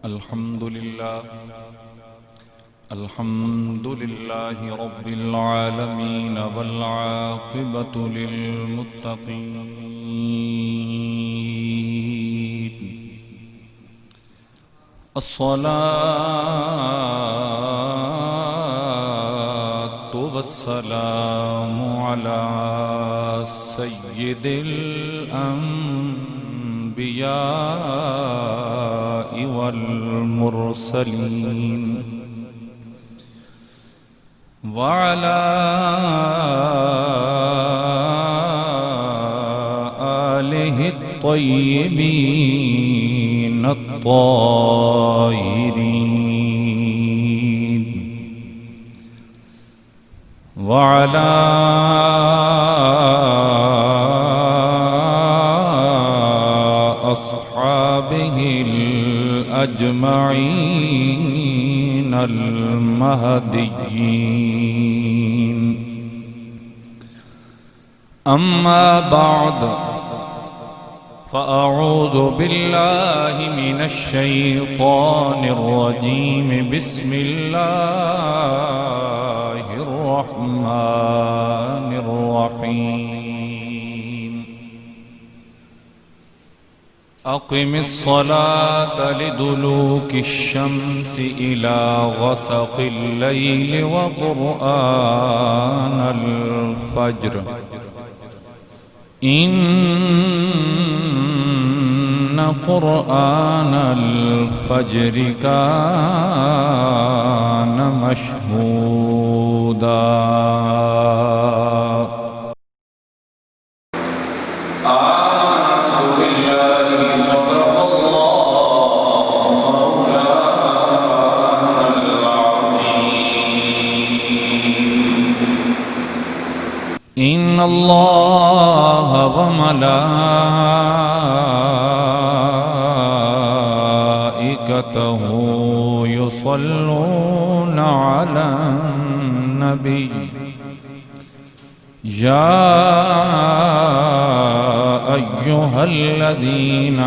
الحمد لله رب العالمين والعاقبة للمتقين الصلاة والسلام على سيد الأنبياء والمرسلين وعلى آله الطيبين الطاهرين وعلى أصحابه الأجمعين المهديين. أما بعد فأعوذ بالله من الشيطان الرجيم. بسم الله الرحمن الرحيم. أقم الصلاة لدلوك الشمس إلى غسق الليل وقرآن الفجر إن قرآن الفجر كان مشهودا. إن الله وملائكته يصلون على النبي يا أيها الذين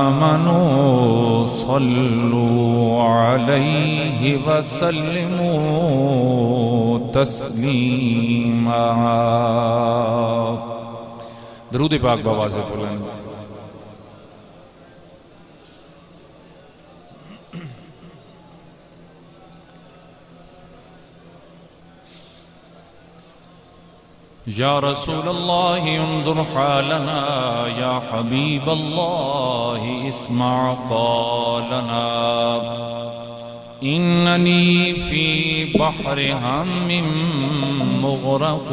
آمنوا صلوا عليه وسلموا تسلیما. درود پاک بابا سے بلند. یا رسول اللہ انظر حالنا یا حبیب اللہ اسمع قالنا إنني في بحر هم مغرق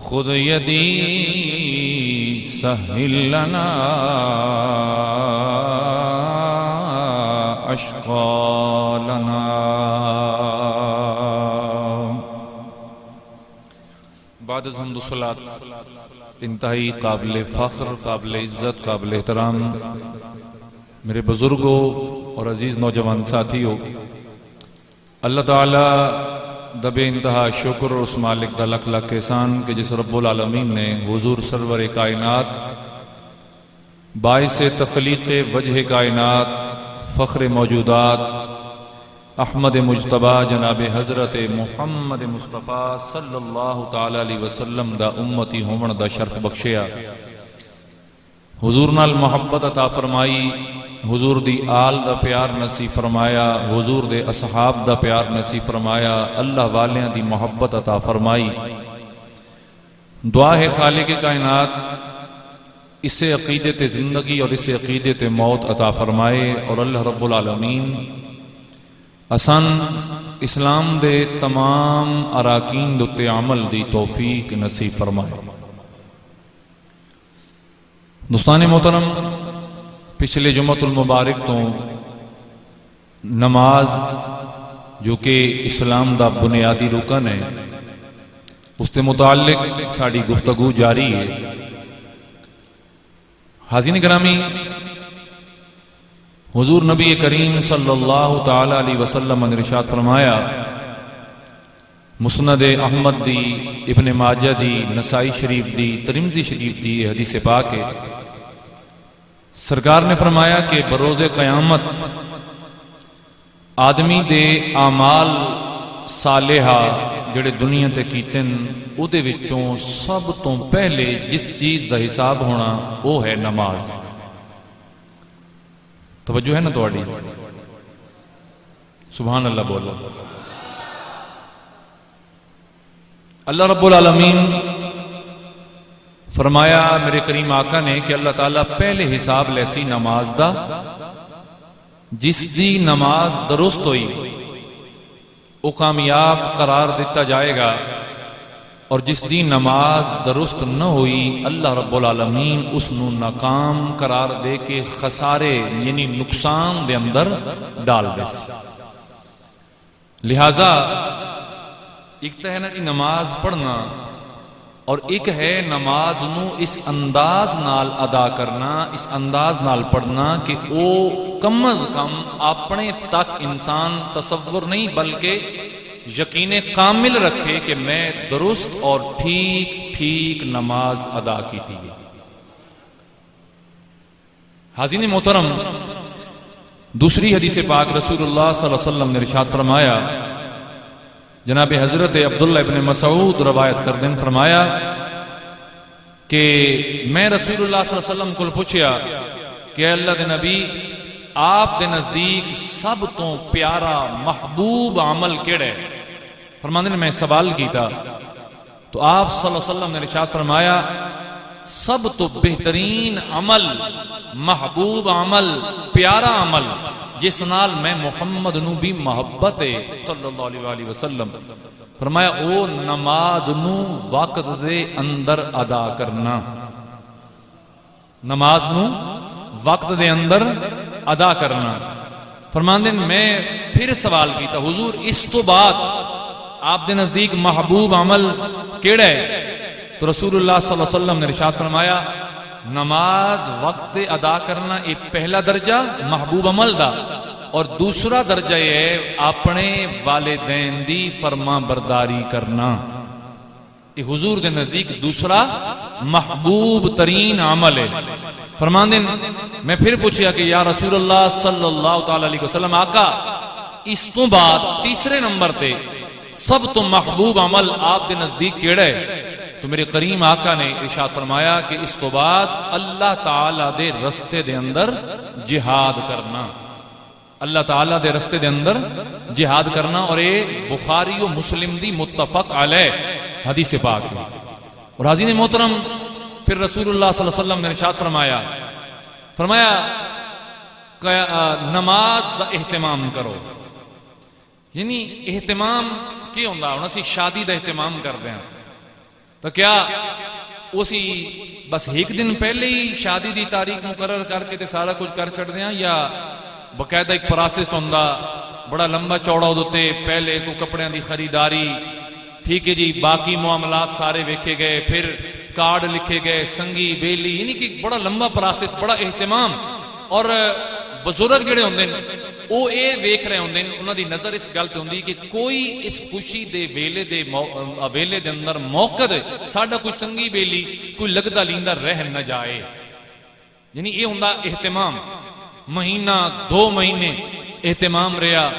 خذ يدي سهل لنا أشقالنا. بعد حمد و صلاة انتہائی قابل فخر، قابل عزت، قابل احترام میرے بزرگوں اور عزیز نوجوان ساتھیوں، اللہ تعالیٰ دب انتہا شکر اور اس مالک دا لکھ لکھ احسان کہ جس رب العالمین نے حضور سرور کائنات باعث تخلیق وجہ کائنات فخر موجودات احمد مجتبہ جناب حضرت محمد مصطفیٰ صلی اللہ تعالیٰ علیہ وسلم دا امتی ہومن دا شرف بخشیا، حضور نال محبت عطا فرمائی، حضور دی آل دا پیار نصیب فرمایا، حضور دے اصحاب دا پیار نصیب فرمایا، اللہ والیاں دی محبت عطا فرمائی. دعا ہے خالق کائنات اسے عقیدت زندگی اور اسے عقیدت موت عطا فرمائے، اور اللہ رب العالمین اسان اسلام دے تمام اراکین دے عمل دی توفیق نصیب فرمائے. دوستان محترم، پچھلے جمعۃ المبارک تو نماز جو کہ اسلام دا بنیادی رکن ہے اس سے متعلق ساری گفتگو جاری ہے. حاضرین گرامی، حضور نبی کریم صلی اللہ تعالی علیہ وسلم نے ارشاد فرمایا، مسند احمد دی، ابن ماجہ دی، نسائی شریف دی، ترمذی شریف دی حدیث پاک ہے، سرکار نے فرمایا کہ بروز قیامت آدمی دے اعمال صالحہ جڑے دنیا تے کیتے او دے وچوں سب تو پہلے جس چیز دا حساب ہونا وہ ہے نماز. توجہ ہے نا تواڈی؟ سبحان اللہ بولو. اللہ رب العالمین فرمایا میرے کریم آقا نے کہ اللہ تعالیٰ پہلے حساب لیسی نماز دا، جس دی نماز درست ہوئی وہ کامیاب قرار دیتا جائے گا، اور جس دی نماز درست نہ ہوئی اللہ رب العالمین اس نو ناکام قرار دے کے خسارے یعنی نقصان دے اندر ڈال دے. لہذا ایک تو ہے نا کہ نماز پڑھنا، اور ایک ہے نماز نو اس انداز نال ادا کرنا، اس انداز نال پڑھنا کہ او کم از کم اپنے تک انسان تصور نہیں بلکہ یقین کامل رکھے کہ میں درست اور ٹھیک ٹھیک نماز ادا کی تھی. حاضرین محترم، دوسری حدیث پاک رسول اللہ صلی اللہ علیہ وسلم نے ارشاد فرمایا، جناب حضرت عبداللہ ابن مسعود روایت کردن، فرمایا کہ میں رسول اللہ صلی اللہ علیہ وسلم کو پوچھیا کہ اللہ دے نبی آپ دے نزدیک سب تو پیارا محبوب عمل کیڑا ہے؟ فرماندے نے میں سوال کیتا تو آپ صلی اللہ علیہ وسلم نے ارشاد فرمایا سب تو بہترین عمل، محبوب عمل، پیارا عمل جس نال میں محمد نو بھی محبت ہے صلی اللہ علیہ وآلہ وسلم، فرمایا او نماز نو وقت دے اندر ادا کرنا. نماز نو وقت دے اندر ادا کرنا. فرماندے میں پھر سوال کیتا حضور اس تو بعد آپ دے نزدیک محبوب عمل کیڑا ہے؟ تو رسول اللہ صلی اللہ علیہ وسلم نے ارشاد فرمایا نماز وقت ادا کرنا ایک پہلا درجہ محبوب عمل دا، اور دوسرا درجہ یہ ہے اپنے والدین دی فرما برداری کرنا. یہ حضور دے نزدیک دوسرا محبوب ترین عمل ہے. فرماندے میں پھر پوچھیا کہ یا رسول اللہ صلی اللہ تعالی علیہ وسلم آقا اس تو بعد تیسرے نمبر تے سب تو محبوب عمل آپ دے نزدیک کیڑا ہے؟ تو میرے کریم آقا نے ارشاد فرمایا کہ اس تو بعد اللہ تعالیٰ دے رستے دے اندر جہاد کرنا. اللہ تعالیٰ دے رستے دے اندر جہاد کرنا، اور یہ بخاری و مسلم دی متفق علیہ حدیث پاک ہے. اور حاضرین محترم پھر رسول اللہ صلی اللہ علیہ وسلم نے ارشاد فرمایا نماز دا اہتمام کرو. یعنی اہتمام کی ہوندا ہن اسی شادی دا اہتمام کردے ہیں تو کیا اسی بس ایک دن پہلے ہی شادی دی تاریخ مقرر کر کے تے سارا کچھ کر چھڑ دیاں، یا باقاعدہ ایک پروسیس ہوندا بڑا لمبا چوڑا ہوتے پہلے کو کپڑیاں دی خریداری، ٹھیک ہے جی، باقی معاملات سارے ویکھے گئے، پھر کارڈ لکھے گئے، سنگی بیلی، یعنی کہ بڑا لمبا پروسیس، بڑا اہتمام. اور بزرگ جڑے ہوندے نے او اے ویکھ رہے ہوندے نے، انہاں دی نظر اس گل تے ہوندی کہ کوئی اس خوشی دے ویلے دے اندر موقع دے ساڈا کوئی سنگی بیلی کوئی لگدا لیندا رہ نہ جائے. یعنی یہ ہوندا اہتمام. مہینہ 2 مہینے اہتمام رہا،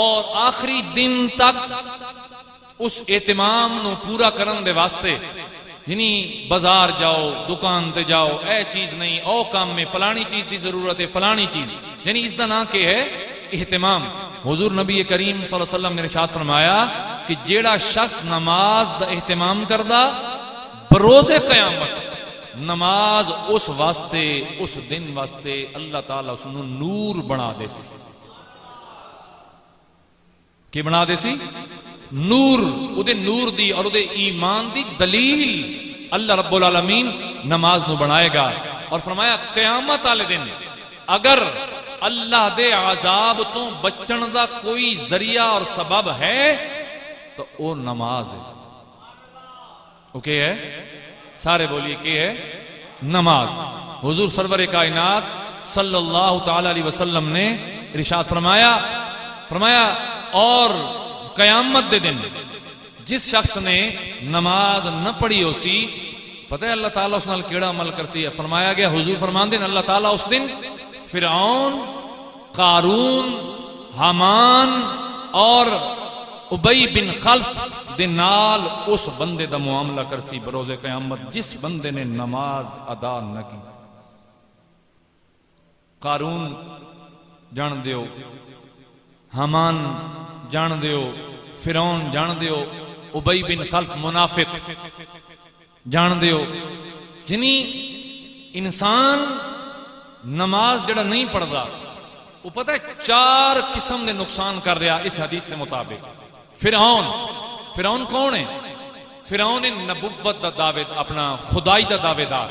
اور آخری دن تک اس اہتمام نو پورا کرن دے واسطے یعنی بازار جاؤ، دکان تے جاؤ، اے چیز نہیں، او کام میں فلانی چیز دی ضرورت ہے، فلانی چیز، یعنی اس دا نام کہ ہے اہتمام. حضور نبی کریم صلی اللہ علیہ وسلم نے ارشاد فرمایا کہ جیڑا شخص نماز دا اہتمام کردا بروز قیامت نماز اس واسطے اس دن واسطے اللہ تعالیٰ اس نو نور بنا دے سی. کی بنا دے سی؟ نور. او دے نور دی اور او دے ایمان دی دلیل اللہ رب العالمین نماز نو بنائے گا. اور فرمایا قیامت والے دن اگر اللہ دے عذاب تو بچن دا کوئی ذریعہ اور سبب ہے تو او نماز ہے. اوکے ہے؟ سارے بولیے کہ ہے نماز. حضور سرور کائنات صلی اللہ تعالی علیہ وسلم نے ارشاد فرمایا اور قیامت دے دن جس شخص نے نماز نہ پڑھی ہو سی پتہ ہے اللہ تعالیٰ اس نال کیڑا عمل کرسی ہے؟ فرمایا گیا، حضور فرماندے اللہ تعالیٰ اس دن فرعون، قارون، حامان اور ابی بن خلف دے نال اس بندے دا معاملہ کرسی بروز قیامت جس بندے نے نماز ادا نہ کی۔ قارون جان دیو، حامان جان دیو، فرعون جان دیو، ابی بن خلف منافق جان دیو۔ یعنی انسان نماز جڑا نہیں پڑھدا وہ پتہ ہے 4 قسم دے نقصان کر رہا اس حدیث کے مطابق۔ فرعون کون ہے؟ فرعون نبوت دا دعوے، اپنا خدائی دا دعوے دار،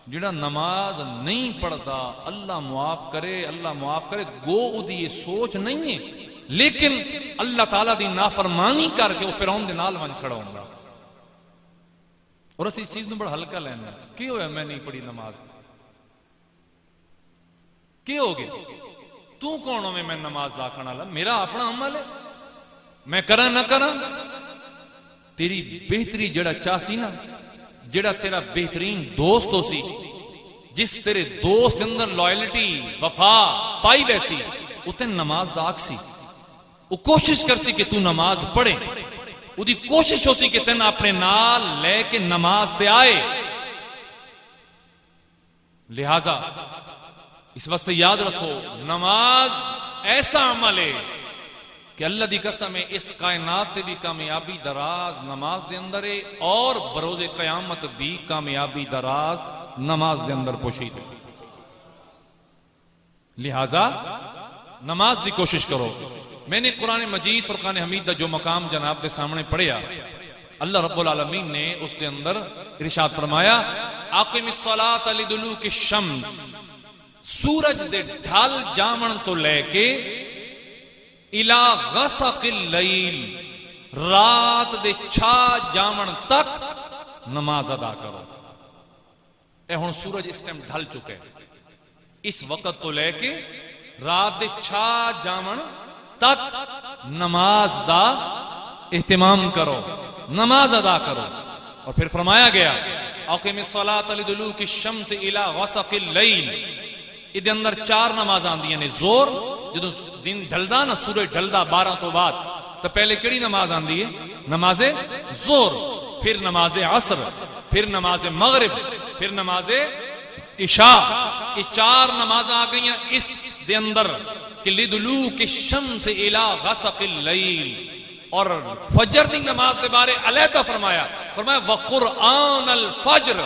جڑا نماز نہیں پڑھدا اللہ معاف کرے، اللہ معاف کرے، گو ادی یہ سوچ نہیں ہے، لیکن اللہ تعالیٰ دی نافرمانی کر کے وہ فرعون دے نال ون کھڑا ہوندا۔ اور اسی اس چیز نو بڑا ہلکا لینا، کی ہویا میں نہیں پڑھی نماز؟ کی ہو گیا؟ تو کون ہو میں نماز دا کرنا لا؟ میرا اپنا عمل ہے، میں کرا نہ کرا۔ تیری بہتری جڑا چاسی نا، جڑا تیرا بہترین دوست ہو سی، جس تیرے دوست اندر لائلٹی وفا پائی ویسی، وہ تین نماز دا آگ سی، وہ کوشش کر سی کہ تو نماز پڑھے، وہ دی کوشش ہو سی کہ تین اپنے نال لے کے نماز تے آئے۔ لہذا اس واسطے یاد رکھو، نماز ایسا عمل ہے کہ اللہ دی قسم ہے اس کائنات تے بھی کامیابی دراز نماز دے اندر ہے، اور بروز قیامت بھی کامیابی دراز نماز دے اندر پوشید ہے۔ لہذا نماز دی کوشش کرو۔ میں نے قرآن مجید فرقان حمید دا جو مقام جناب دے سامنے پڑھیا، اللہ رب العالمین نے اس کے اندر ارشاد فرمایا، اقم الصلاۃ لدلوک الشمس، سورج دے ڈھل جامن تو لے کے الا غسق اللیل، رات دے چھا جامن تک نماز ادا کرو۔ اے ہن سورج اس ٹائم ڈھل چکے، اس وقت تو لے کے رات دے چھا جامن تک نماز دا اہتمام کرو، نماز ادا کرو۔ اور پھر فرمایا گیا، اقم الصلاۃ لدلوک الشمس الی غسق اللیل، ادھے اندر 4 نماز آندیاں نے۔ زور جدو دن ڈھلدا نا، سورج ڈھلدا 12 تو بعد، تو پہلے کیڑی نماز آندی ہے؟ نماز زور، پھر نماز عصر، پھر نماز مغرب، پھر نماز عشاء۔ یہ 4 نماز آ گئی ہیں اس دے اندر کہ لدلوک الشمس الی غسق اللیل۔ اور فجر دی نماز کے بارے علیحدہ فرمایا وقرآن الفجر،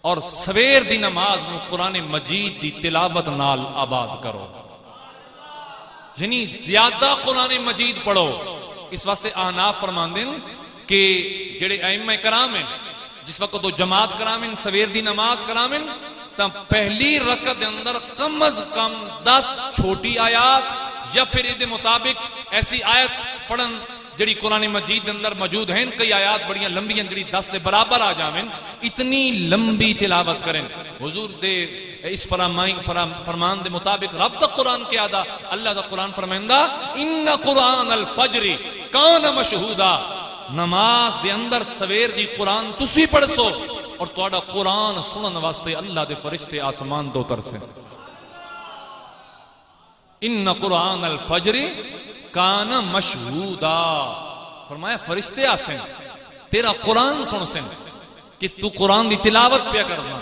اور سویر دی نماز نو قرآن مجید دی تلاوت نال آباد کرو، یعنی زیادہ قرآن مجید پڑھو۔ اس واسطے احناف فرماندے کہ جڑے ائمہ کرام ہیں، جس وقت تو جماعت کرام ہیں سویر دی نماز کرام ہیں، تو پہلی رکعت اندر کم از کم 10 چھوٹی آیات یا پھر ادھے مطابق ایسی آیت پڑھن جڑی قرآن مجید اندر موجود ہیں، کئی آیات بڑیاں لمبی ہیں جڑی 10 دے برابر آ جاویں، اتنی لمبی تلاوت کریں۔ حضور دے اس فرمان دے مطابق رب دا قرآن کیا دا، اللہ دا قرآن فرمائندہ ان قرآن الفجر کان مشہودا، نماز دے اندر سویر دی قرآن تسی پڑھ سو، اور تہاڈا قرآن سنن واسطے اللہ دے فرشتے آسمان تو اترسے۔ ان قرآن الفجر کان مشہودا، فرمایا فرشتے آسن تیرا قرآن سن سن، کہ تو قرآن دی تلاوت پیا کرنا،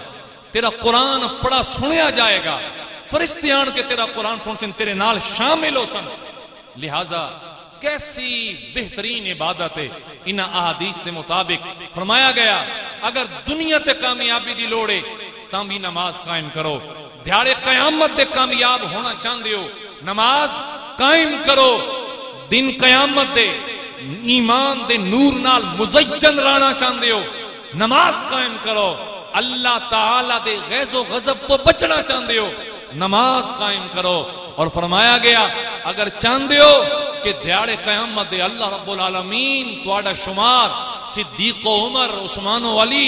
تیرا قرآن پڑھا سنیا جائے گا، فرشتے آن کے تیرا قرآن سن سن، تیرے نال شامل ہو سن۔ لہذا کیسی بہترین عبادت ہے ان احادیث دے مطابق۔ فرمایا گیا اگر دنیا تے کامیابی دی لوڑے تاں بھی نماز قائم کرو، دیہاڑے قیامت دے کامیاب ہونا چاہندے ہو نماز قائم کرو، دن قیامت دے ایمان دے نور نال مزین رانا چاہندے ہو نماز قائم کرو، اللہ تعالیٰ دے غیظ و غضب تو بچنا چاہندے ہو نماز قائم کرو۔ اور فرمایا گیا اگر چاہندے ہو کہ دیہاڑے قیامت دے اللہ رب العالمین تواڈا شمار صدیق و عمر عثمان و علی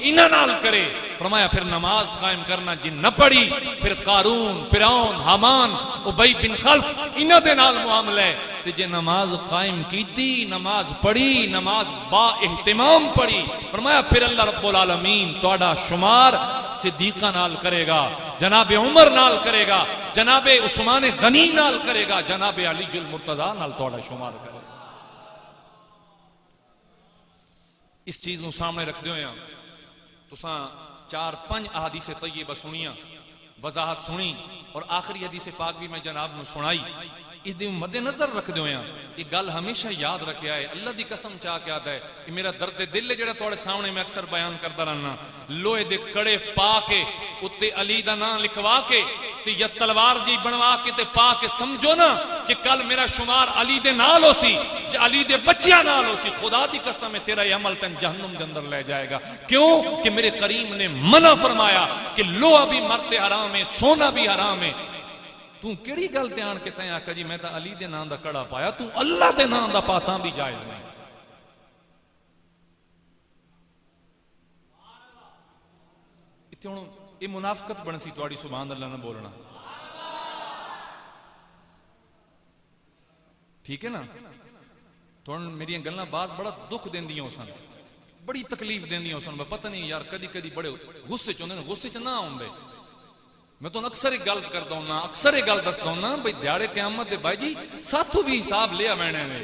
انہاں نال کرے، فرمایا پھر نماز قائم کرنا جن نہ پڑھی پھر قارون، فرعون، حامان، ابی بن خلف انہاں دے نال معاملہ ہے، تے جے نماز قائم کیتی، نماز پڑھی، نماز با اہتمام پڑھی، فرمایا پھر اللہ رب العالمین تہاڈا شمار صدیقہ نال کرے گا، جناب عمر نال کرے گا، جناب عثمان غنی نال کرے گا، جناب علی المرتضیٰ نال تہاڈا شمار کرے گا۔ اس چیز نو سامنے رکھ دیو یا تساں 4-5 احادیث طیبہ سنیاں، وضاحت سنی، اور آخری حدیث پاک بھی میں جناب نو سنائی۔ اس دے مد نظر رکھ دیو یا یہ گل ہمیشہ یاد رکھیا ہے، اللہ دی قسم چاہ کے آتا ہے، یہ میرا درد دل ہے جڑا تھوڑے سامنے میں اکثر بیان کرتا رہنا، لوہے دے کڑے پا کے اتے علی دا نام لکھوا کے تے یا تلوار جی بنوا کے تے پا کے سمجھو نا کہ کل میرا شمار علی دے نال ہو سی، علی دے بچیاں نال ہو سی، خدا دی قسم ہے تیرا یہ عمل تن جہنم دے اندر لے جائے گا۔ کیوں کہ میرے کریم نے منع فرمایا کہ لوہا بھی مرتے حرام ہے، سونا بھی حرام ہے۔ تو کیڑی گل تے آن کے تیں آکھا جی میں تا علی دے نام دا کڑا پایا، تو اللہ دے نام دا پاتاں بھی جائز نہیں۔ اتنے ہوں یہ منافقت بن سی تواڈی سبحان اللہ نہ بولنا، ٹھیک ہے نا؟ تو میری گلاں بعض بڑا دکھ دیندیاں سن، بڑی تکلیف دیندیاں سن، پتہ نہیں یار کدی کدی بڑے غصے چ ہوندے، غصے چ نہ ہوندے۔ میں تو اکثر ایک گل کرتا ہوں، اکثر ایک گل دستا ہوں بھئی دیہڑے قیامت دے بھائی جی ساتھوں بھی حساب لیا وینے نے،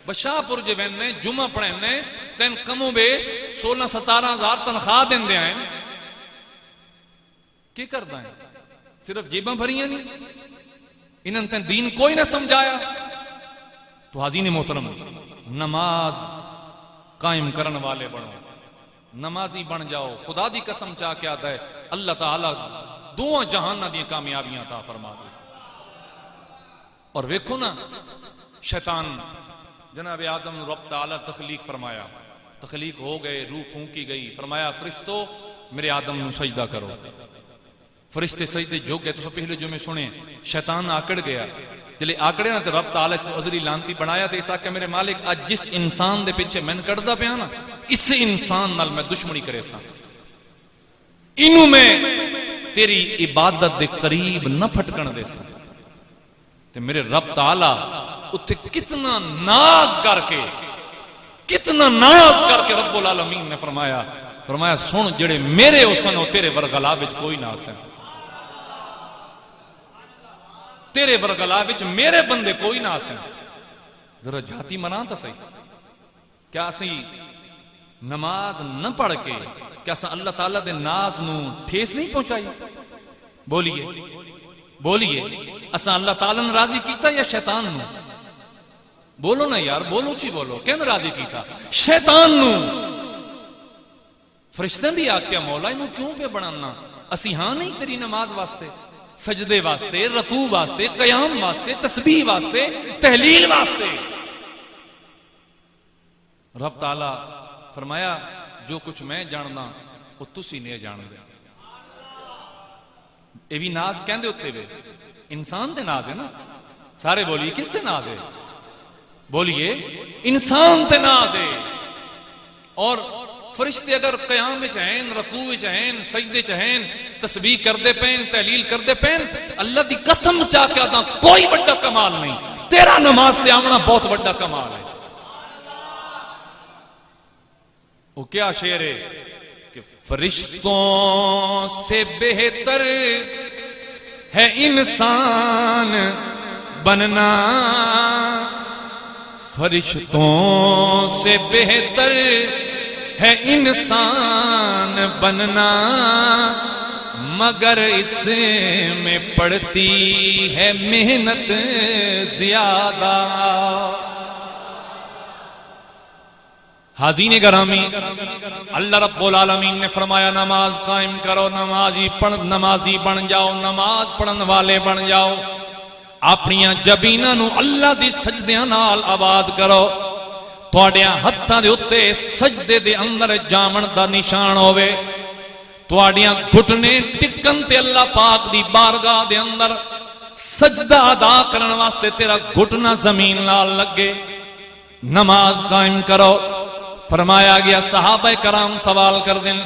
بشاہ پور جے وینے جمعہ پڑھنے تین کم و بیش 16-17 ہزار تنخواہ دین دے آئیں، کی کردا ہے؟ صرف جیباں بھریاں نہیں، انہاں تین دین کوئی نہ سمجھایا۔ تو حاضرین محترم، نماز قائم کرن والے بنو، نمازی بن جاؤ، خدا دی قسم چاہ کے آتا ہے اللہ تعالی دو جہانہ دی کامیابیاں عطا فرما دے۔ اور ویکھو نا شیطان جناب آدم رب تعالی تخلیق فرمایا، تخلیق ہو گئے، روح پھونکی گئی، فرمایا فرشتو میرے آدم نو سجدہ کرو، فرشتے سجدے جو گئے۔ تو پہلے جو میں سنے شیطان آکڑ گیا، جلے آکڑے نا تو رب تعالی اس کو عذری لانتی بنایا تھا، ایسا کہ میرے مالک آج جس انسان دے پیچھے میں کردہ پیا نا اس انسان نال میں دشمنی کرے سا، انہوں میں تیری عبادت دے قریب نہ پھٹکن دے سا۔ تے میرے رب تعالی اتھے کتنا ناز کر کے رب العالمین نے فرمایا سن جڑے میرے حسن ہو تیرے ورگلا وچ کوئی نہ سن، تیرے ورگلا وچ میرے بندے کوئی نہ سن۔ ذرا جاتی منان تا صحیح، کیا اسی نماز نہ پڑھ کے کیا اساں اللہ تعالیٰ دے ناز نو ٹھیس نہیں پہنچائی؟ بولیے اساں اللہ تعالیٰ نے راضی کیتا یا شیطان نو؟ بولو نا یار، بولو چی بولو، کین راضی کیتا؟ شیطان نو۔ فرشتے بھی آکیا مولا انہوں کیوں پہ بنانا؟ اسی ہاں نہیں تیری نماز واسطے، سجدے واسطے، رکوع واسطے، قیام واسطے، تسبیح واسطے، تحلیل واسطے۔ رب تعالیٰ فرمایا جو کچھ میں جاننا وہ تسی نہیں جان دے۔ یہ بھی ناز کہندے ہوتے ہوئے انسان دے ناز ہے نا، سارے بولیے کس تے ناز ہے؟ بولیے انسان تے ناز ہے۔ اور فرشتے اگر قیام چہین، رکوع چہین، سجدے چہین، تسبیح کردے پین، تحلیل کردے پین، اللہ دی قسم چاہ کے آتا کوئی بڑا کمال نہیں، تیرا نماز تے آمنا بہت بڑا کمال ہے۔ وہ کیا شعر ہے کہ فرشتوں سے بہتر ہے انسان بننا، فرشتوں سے بہتر ہے انسان بننا، مگر اس میں پڑتی ہے محنت زیادہ۔ حاضرین گرامی، اللہ رب العالمین نے فرمایا نماز قائم کرو، نمازی بن جاؤ، نماز پڑھن والے بن جاؤ، اپنیاں جبیناں نو اللہ دی سجدیاں نال آباد کرو، تواڈیاں ہتھاں دے اُتے سجدے دے اندر جامن دا نشان ہوئے، تواڈیاں گھٹنے ٹکن تے اللہ پاک دی بارگاہ دے اندر سجدہ ادا کرن واسطے تیرا گھٹنا زمین نال لگے۔ نماز قائم کرو۔ فرمایا گیا صحابہ کرام سوال کر دیں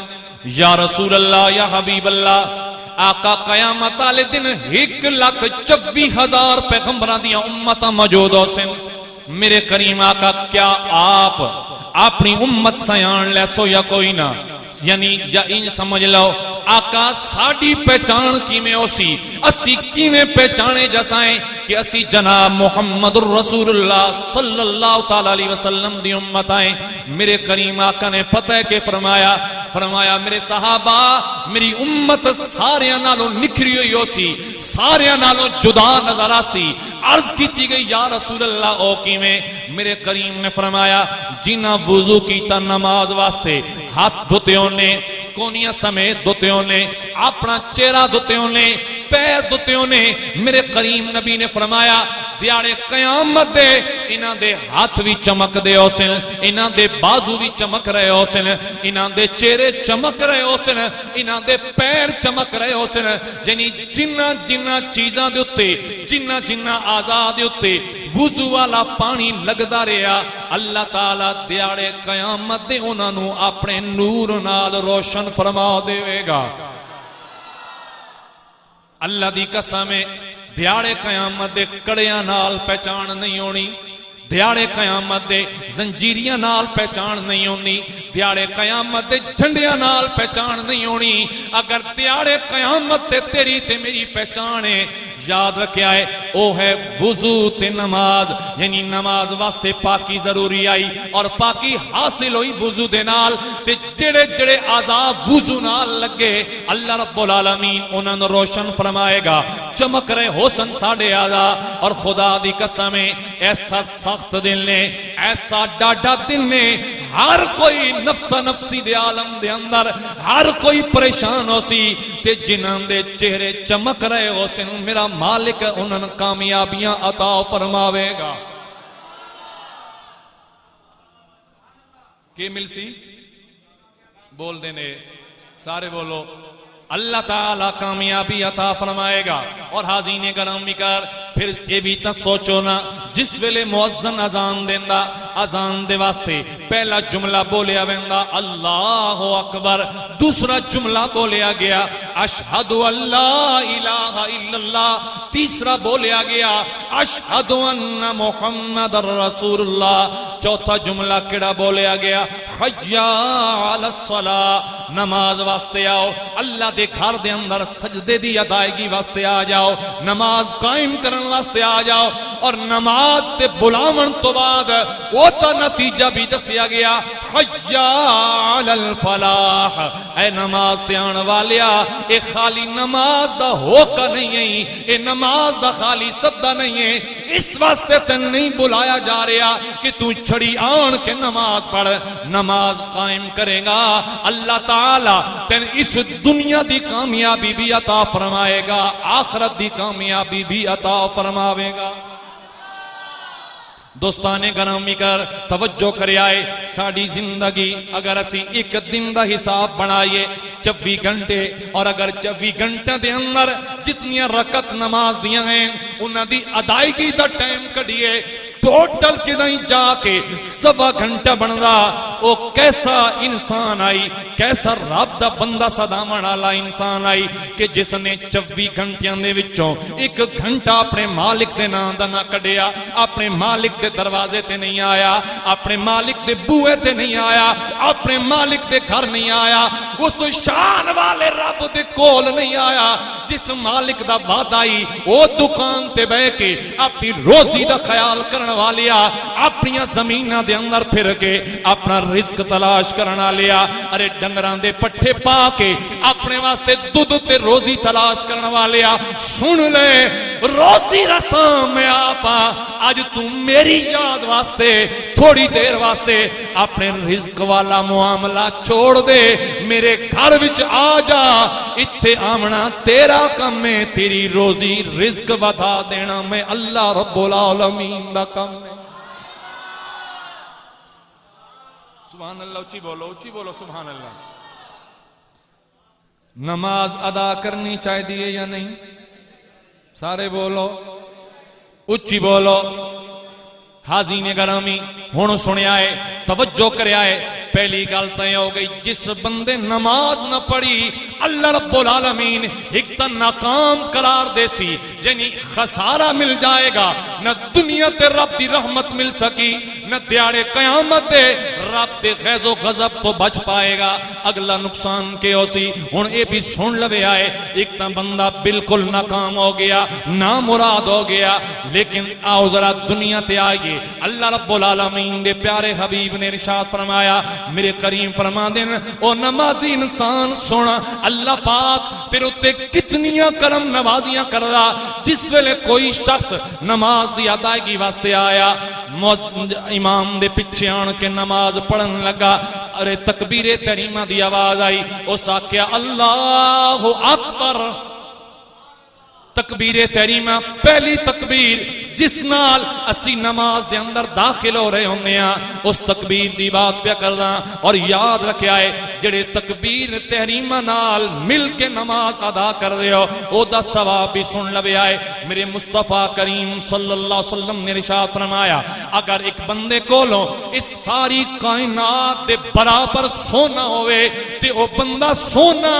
یا رسول اللہ یا حبیب اللہ، آقا قیامت والے دن 1,24,000 پیغمبراں دی امت موجود ہو سن، میرے کریم آقا کیا آپ اپنی امت سیان لے سو یا کوئی نہ، یعنی یا ان سمجھ لو آقا ساڑی پہچان کی میں اسی اسی کی میں پہچانے جسائیں کہ اسی جناب محمد الرسول اللہ صلی اللہ تعالیٰ علیہ وسلم دی امت آئیں۔ میرے کریم آقا نے پتہ ہے کہ فرمایا میرے صحابہ میری امت سارے نالوں نکھری ہوئی ہو سی، سارے نالوں جدا نظر آسی۔ عرض کی گئی یا رسول اللہ او کی میں؟ میرے کریم نے فرمایا جنہ وضو کیتا نماز واسطے ہاتھ دھوتیوں نے، کونیاں سمیت دھوتیوں نے، اپنا چہرہ دھوتیوں نے، پیر دھوتیوں نے، میرے کریم نبی نے فرمایا دیاڑے قیامت دے انہاں دے ہاتھ بھی چمک دے ہو سن، انہاں دے بازو بھی چمک رہے ہو سن، انہاں دے چہرے چمک رہے ہو سن، انہاں دے پیر چمک رہے ہو سن، یعنی جنہ چیزاں دے اتے جنہ آزاد دے اتے وضو والا پانی لگدا رہا اللہ تعالیٰ دیاڑے قیامت دے انہاں نو اپنے نور نال روشن فرما دے گا۔ اللہ دی قسم ہے دیاڑے قیامت دے کڑیاں نال پہچان نہیں ہونی، دیاڑے قیامت دے زنجیریاں نال پہچان نہیں ہونی، دیاڑے قیامت دے جھنڈیاں نال پہچان نہیں ہونی۔ اگر دیاڑے قیامت تے تیری تے میری پہچان ہے، یاد رکھیا ہے او ہے وضو تے نماز، یعنی نماز واسطے پاکی ضروری آئی اور پاکی حاصل ہوئی وضو دے نال، تے جڑے عذاب وضو نال لگے اللہ رب العالمین انہاں نو روشن فرمائے گا، چمک رہے حسن ساڑھے عذاب۔ اور خدا دی قسم ہے ایسا سخت دل نے، ایسا ڈاڈا دل نے، ہر کوئی نفسی دے عالم دے اندر ہر کوئی پریشان ہو سی، تے جنہاں دے چہرے چمک رہے ہو سن میرا مالک انہاں کامیابیاں عطا فرماوے گا۔ کہ مل سی بول دینے سارے بولو اللہ تعالیٰ کامیابی عطا فرمائے گا۔ اور حاضرین گرامی کر پھر یہ بھی تا سوچو نا جس ویلے مؤذن اذان دیندا اذان دے واسطے پہلا جملہ بولیا ویندا اللہ اکبر، دوسرا جملہ بولیا گیا اشہد اللہ الہ الا اللہ، تیسرا بولیا گیا اشہد ان محمد رسول اللہ، چوتھا جملہ کیڑا بولیا گیا حی علی الصلاۃ، نماز واسطے آؤ، اللہ دے گھر دے اندر سجدے دی ادائیگی واسطے آ جاؤ، نماز قائم کرن واسطے آ جاؤ۔ اور نماز تے بلاون تو بعد وہ تا نتیجہ بھی دسیا گیا حی علی الفلاح، اے نماز تے آن والیا اے خالی نماز دا ہوکا نہیں ہے، اے نماز دا خالی صدہ نہیں ہے، اس واسطے تے نہیں بلایا جا رہا کہ تو چھڑی آن کے نماز پڑھ، نماز قائم کرے گا اللہ تعالیٰ تین اس دنیا دی کامیابی بھی عطا فرمائے گا، آخرت دی کامیابی بھی عطا فرماوے گا۔ دوستانے گرامی کر توجہ کرے آئے ساڑی زندگی اگر اسی ایک دن دا حساب بنائیے 24 گھنٹے، اور اگر 24 گھنٹے دے اندر جتنی رکعت نماز دیاں ہیں انہاں دی ادائیگی دا ٹائم کڈیے ٹوٹل کے نہیں جا کے 7 گھنٹہ بن رہا، وہ کیسا انسان آئی، کیسا رب دا بندہ صدامن والا انسان آئی کہ جس نے 24 گھنٹیاں دے وچوں 1 گھنٹہ اپنے مالک دے نام دا نہ کڈیا، اپنے مالک دے دروازے تے نہیں آیا، اپنے مالک دے بوئے تے نہیں آیا، اپنے مالک دے گھر نہیں آیا، اس شان والے رب دے کول نہیں آیا جس مالک دا وعدہ آئی، وہ دکان تے بے کے اپنی روزی دا خیال کرنا والیا، اپنی زمینہ دے اندر پھر کے اپنا رزق تلاش کرنا لیا، ارے ڈنگران دے پٹھے پا کے اپنے واسطے دودھ تے روزی تلاش کرنا والیا، سن لے روزی رساں میں آپا آج تم میری یاد واسطے تھوڑی دیر واسطے اپنے رزق والا معاملہ چھوڑ دے، میرے گھر وچ آ جا، اتھے آمنا تیرا کم میں، تیری روزی رزق بتا دینا میں اللہ رب العالمین دا کم میں۔ سبحان اللہ، اچھی بولو سبحان اللہ۔ نماز ادا کرنی چاہیے دیئے یا نہیں؟ سارے بولو اچھی بولو۔ حاضرین گرامی ہن سنے آئے توجہ کرے آئے پہلی گل تے ہو گئی جس بندے نماز نہ پڑھی اللہ رب العالمین ایک تا ناکام قرار دے سی، یعنی خسارہ مل جائے گا، نہ دنیا تے رب دی رحمت مل سکی، نہ دیاڑے قیامت دے رب دے غیظ و غضب تو بچ پائے گا۔ اگلا نقصان کے ہو سی ہن اے بھی سن لوے آئے، ایک تا بندہ بالکل ناکام ہو گیا، نامراد ہو گیا، لیکن آؤ ذرا دنیا تے آئیے۔ اللہ رب العالمین دے پیارے حبیب نے ارشاد فرمایا، میرے کریم فرما دین او نمازی انسان سونا، اللہ پاک تیرے تے کتنیاں کرم نوازیاں کر رہا۔ جس ویلے کوئی شخص نماز دی ادائیگی واسطے آیا، امام دے پیچھے آن کے نماز پڑھن لگا، ارے تکبیر تحریمہ دی آواز آئی، اس آکھیا اللہ اکبر۔ تکبیر تحریمہ پہلی تکبیر جس نال اسی نماز دے اندر داخل ہو رہے ہونے ہیں، اس تکبیر دی بات پہ کر رہا، اور یاد رکھے آئے جڑے تکبیر تحریمہ نال مل کے نماز ادا کر رہے ہو او دا ثواب بھی سن لوے آئے۔ میرے مصطفیٰ کریم صلی اللہ علیہ وسلم نے ارشاد فرمایا، اگر ایک بندے کولوں اس ساری کائنات دے برابر سونا ہوئے تے او بندہ سونا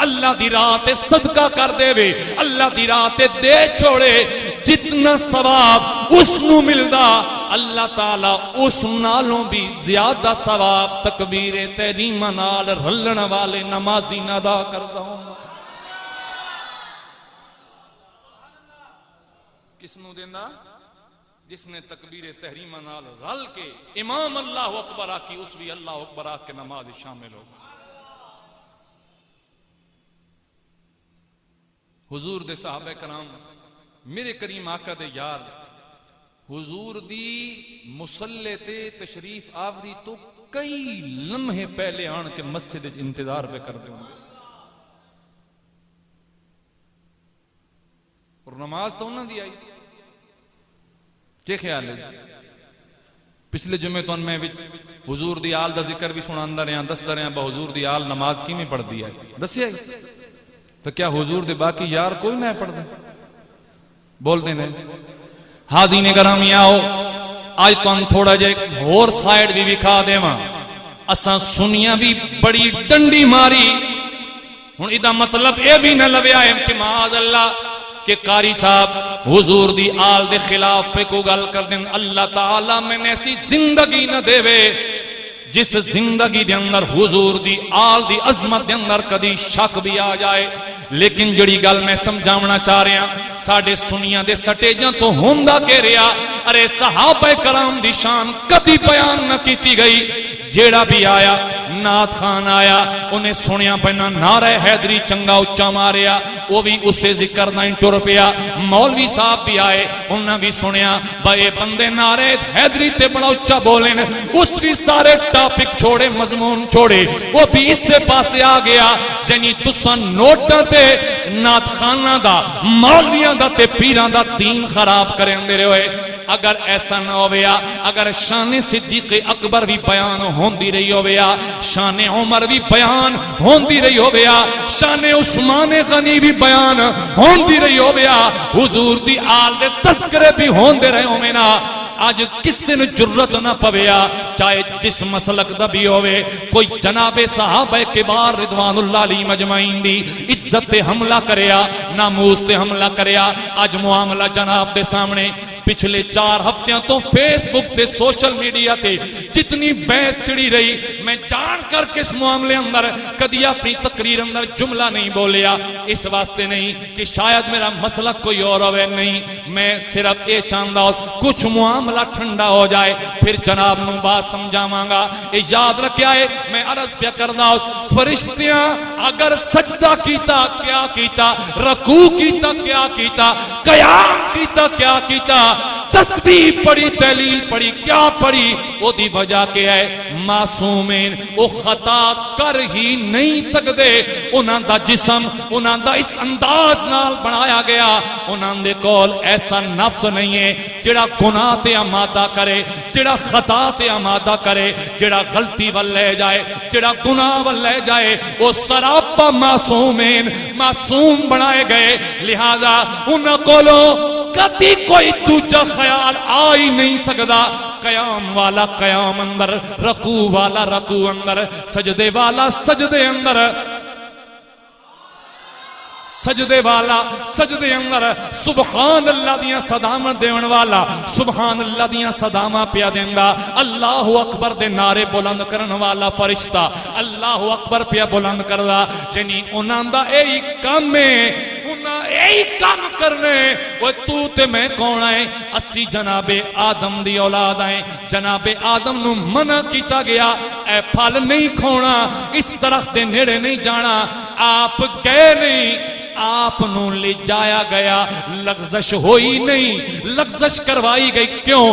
اللہ دی راہ تے صدقہ کر دے وے، اللہ دی راہ تے دے چھوڑے، جتنا ثواب اس نو ملدا اللہ تعالیٰ اس نالوں بھی زیادہ ثواب تکبیر تحریمہ نال رلن والے نمازی نہ ادا کرتا ہوں۔ کس نو دینا؟ جس نے تکبیر تحریمہ نال رل کے امام اللہ اکبر آکی، اس بھی اللہ اکبر آکے نماز شامل ہو۔ حضور دے صحابہ کرام، میرے کریم آقا دے یار، حضور دی مصلے تے تشریف آوری تو کئی لمحے پہلے آن کے مسجد انتظار پہ کر دے ہوں گے، اور نماز تو انہوں دی آئی۔ کیا خیال ہے؟ پچھلے جمعے تو میں حضور دی آل دا ذکر بھی سناندہ رہے ہیں، دستا رہے ہیں، با حضور دی آل نماز کی میں پڑھ دی آئی، دسی آئی تو کیا حضور دے باقی یار کوئی نہ پڑھ دے؟ بول دینے حاضرین گرامی آؤ، آج تو ہم تھوڑا جے اور سائیڈ بھی بکھا دے ماں، اساں سنیاں بھی بڑی ڈنڈی ماری، ہن ادھا مطلب اے بھی نہ لوے آئے کہ معاذ اللہ کہ قاری صاحب حضور دی آل دے خلاف پہ کو گل کر دیں۔ اللہ تعالیٰ میں نے ایسی زندگی نہ دے وے جس زندگی دے اندر حضور دی آل دی عظمت دے اندر کدی شک بھی آ جائے، لیکن جڑی گل میں سمجھاونا چاہ رہے ہیں ساڑھے سنیاں دے سٹیجاں تو ہوندہ کے رہا، ارے صحابہ کرام دی شان کدی بیان نہ کیتی گئی۔ جیڑا بھی آیا نات خان آیا، انہیں سنیا پہنا نعرہ حیدری چنگا اچھا ماریا، وہ بھی اسے ذکر نہ انٹر پیا۔ مولوی صاحب بھی آئے، انہیں بھی سنیا بھائی بندے نعرہ حیدری تے بڑا اچھا بولیں، اس بھی سارے ٹاپک چھوڑے، مضمون چھوڑے، وہ بھی اس سے پاسے آ گیا۔ یعنی تساں نوٹاں تے نات خانہ دا، مولویاں دا تے پیران دا دین خراب کریں دے رہے ہوئے۔ اگر ایسا نہ ہویا، اگر شان صدیق اکبر بھی بیان ہوندی رہی ہویا، شان عمر بھی بیان ہوندی رہی ہویا، شان عثمان غنی بھی بیان ہوندی رہی ہویا، حضور دی آل دے تذکرے بھی ہوندے رہے ہو مینا، آج کسی نے جرت نہ پویا، چاہے جس مسلک دا بھی ہوئے، کوئی جناب صحابہ کبار رضوان اللہ علیہ مجمعین دی عزت حملہ کریا، ناموس تے حملہ کریا۔ آج معاملہ جناب دے سامنے پچھلے 4 ہفتیاں تو فیس بک تے سوشل میڈیا تے جتنی بحث چڑی رہی، میں جان کر کے اس معاملے اندر کدی اپنی تقریر اندر جملہ نہیں بولیا، اس واسطے نہیں کہ شاید میرا مسئلہ کوئی اور ہوئے، نہیں، میں صرف یہ چاہتا ہوں کچھ معاملہ ٹھنڈا ہو جائے، پھر جناب نو بات سمجھا مانگا۔ یہ یاد رکھے آئے، میں عرض پہ کرنا ہوں، فرشتیاں اگر سجدہ کیتا کیا کیتا، رکوع کیتا کیا کیتا، قیام کیتا کیا کیتا، تسبیح پڑھی، تحلیل پڑھی، کیا پڑھی، وہ دی وجہ کے ہے معصومین، وہ خطا کر ہی نہیں سکتے، انہاں دا جسم انہاں دا اس انداز نال بنایا گیا، انہاں دے کول ایسا نفس نہیں ہے جڑا گناہ تے آمادہ کرے، جڑا خطا تے آمادہ کرے، جڑا غلطی وال لے جائے، جڑا گناہ وال لے جائے، وہ سراپا معصومین، معصوم بنائے گئے، لہذا انہاں کولوں کدی کوئی دوجا خیال آ ہی نہیں سکتا، قیام والا قیام اندر، رکوع والا رکوع اندر، سجدے والا سجدے اندر، سجدے والا سجدے اندر، سبحان اللہ دیاں صداواں دیون والا سبحان اللہ دیاں صداواں پیا دیندا، اللہ اکبر دے نعرے بلند کرن والا فرشتہ اللہ اکبر پیا بلند کردا، یعنی انہاں دا یہی کام ہے، انہاں یہی کام کرنے۔ وہ تو تے میں کون ہے؟ اسی جناب آدم دی اولاد ہیں، جناب آدم نو منع کیتا گیا اے پھل نہیں کھونا، اس درخت دے نیڑے نہیں جانا، آپ گئے نہیں، آپ نو لے جایا گیا، لغزش ہوئی نہیں، لغزش کروائی گئی، کیوں؟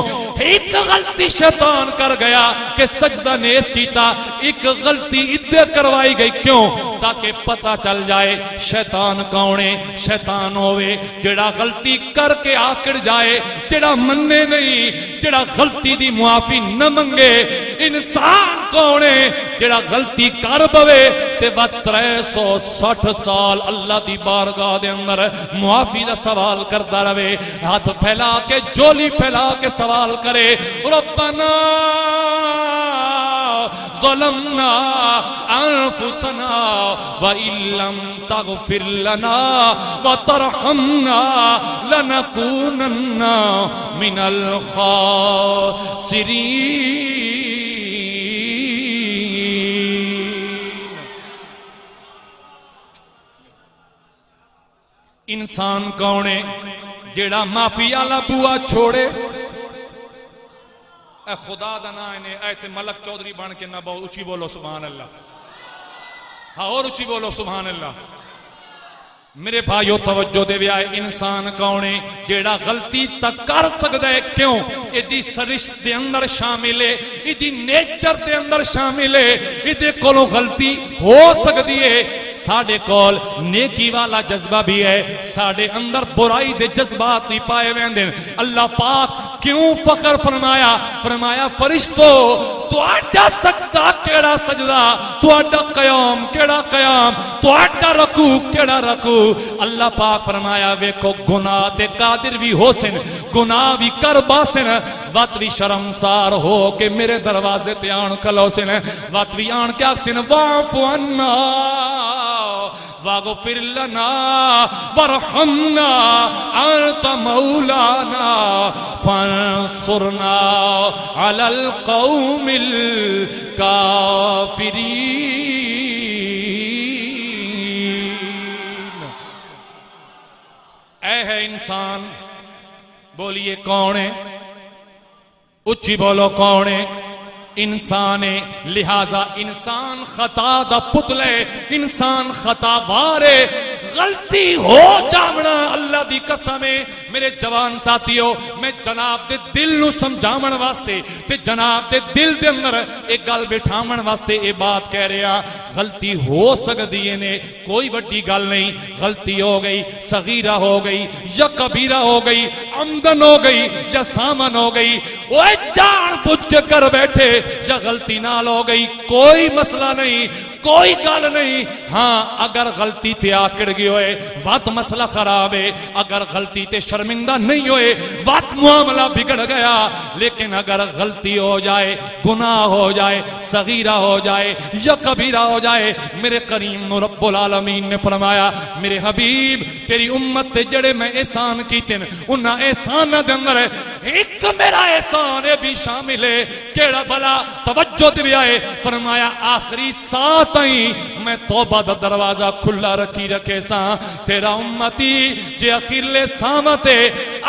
ایک غلطی شیطان کر گیا کہ سجدہ نیس کیتا، ایک غلطی ادھے کروائی گئی، کیوں؟ تاکہ پتہ چل جائے شیطان کونے، شیطان ہوئے جڑا غلطی کر کے آکڑ جائے، جڑا مننے نہیں، جڑا غلطی دی معافی نہ منگے، انسان کونے جڑا غلطی کر بوے تے وہ 360 سال اللہ دی بارگاہ دے اندر معافی دا سوال کرتا رہے، ہاتھ پھیلا کے جولی پھیلا کے سوال کرے، ربنا ظلمنا انفسنا وَإِن لَّمْ تَغْفِرْ لَنَا وَتَرْحَمْنَا لَنَكُونَنَّ مِنَ الْخَاسِرِينَ۔ انسان کونے جیڑا معافی والا بوا چھوڑے، اے خدا دا نا انہیں ایت ملک چودھری بن کے نہ بہو، اچھی بولو سبحان اللہ، ہاں اور اچھی بولو سبحان اللہ۔ میرے بھائیو توجہ دے بیائے، انسان کونے جیڑا غلطی تک کر سکتا ہے، کیوں؟ ایدی سرشت دے اندر شامل ہے، ایدی نیچر دے اندر شامل ہے، ایدے کولوں غلطی ہو سکتی ہے، ساڑھے کول نیکی والا جذبہ بھی ہے، ساڑھے اندر برائی دے جذبات ہی پائے ویندن۔ اللہ پاک کیوں فخر فرمایا؟ فرمایا فرشتو تو آڈا سجدہ کیڑا سجدہ، تو آڈا قیام کیڑا قیام، تو آڈا رکوع کیڑا رکوع۔ اللہ پاک فرمایا ویکھو گناہ تے قادر بھی ہو سن، گناہ بھی کر باسن، وقت بھی شرمسار ہو کہ میرے دروازے تے آن کلو سن، وقت بھی آن کیا سن واعف عنا واغفر لنا وارحمنا انت مولانا فانصرنا على القوم الكافرین۔ اے ہے انسان، بولیے کون ہے؟ اچھی بولو کون ہے؟ انسان ہے، لہذا انسان خطا دا پتلے، انسان خطا وارے، غلطی ہو جامنا اللہ دی قسم ہے۔ میرے جوان ساتھیو، میں جناب دے دل نو سمجھامن واسطے تے جناب دے دل دے اندر ایک گل بٹھامن واسطے اے بات کہہ رہا، غلطی ہو سکتی ہے نے، کوئی وڈی گل نہیں، غلطی ہو گئی، صغیرہ ہو گئی یا کبیرہ ہو گئی، عمدن ہو گئی یا سامن ہو گئی، وہ جان بوجھ کے کر بیٹھے یا غلطی نال ہو گئی، کوئی مسئلہ نہیں، کوئی گل نہیں۔ ہاں اگر غلطی تے آکڑ گئی ہوئے وقت مسئلہ خراب ہے، اگر غلطی تے شرمندہ نہیں ہوئے وقت معاملہ بگڑ گیا، لیکن اگر غلطی ہو جائے، گناہ ہو جائے، صغیرہ ہو جائے یا کبیرہ ہو جائے، میرے کریم نو رب العالمین نے فرمایا میرے حبیب تیری امت تے جڑے میں احسان کیتے ہیں انہاں احسان دے اندر ایک میرا احسان بھی شامل ہے، کیڑا بلا توجہ دے آئے، فرمایا آخری ساتھ میں توبہ دا دروازہ کھلا رکھی رکھے سا، تیرا امتی جے اخیرلے سامتے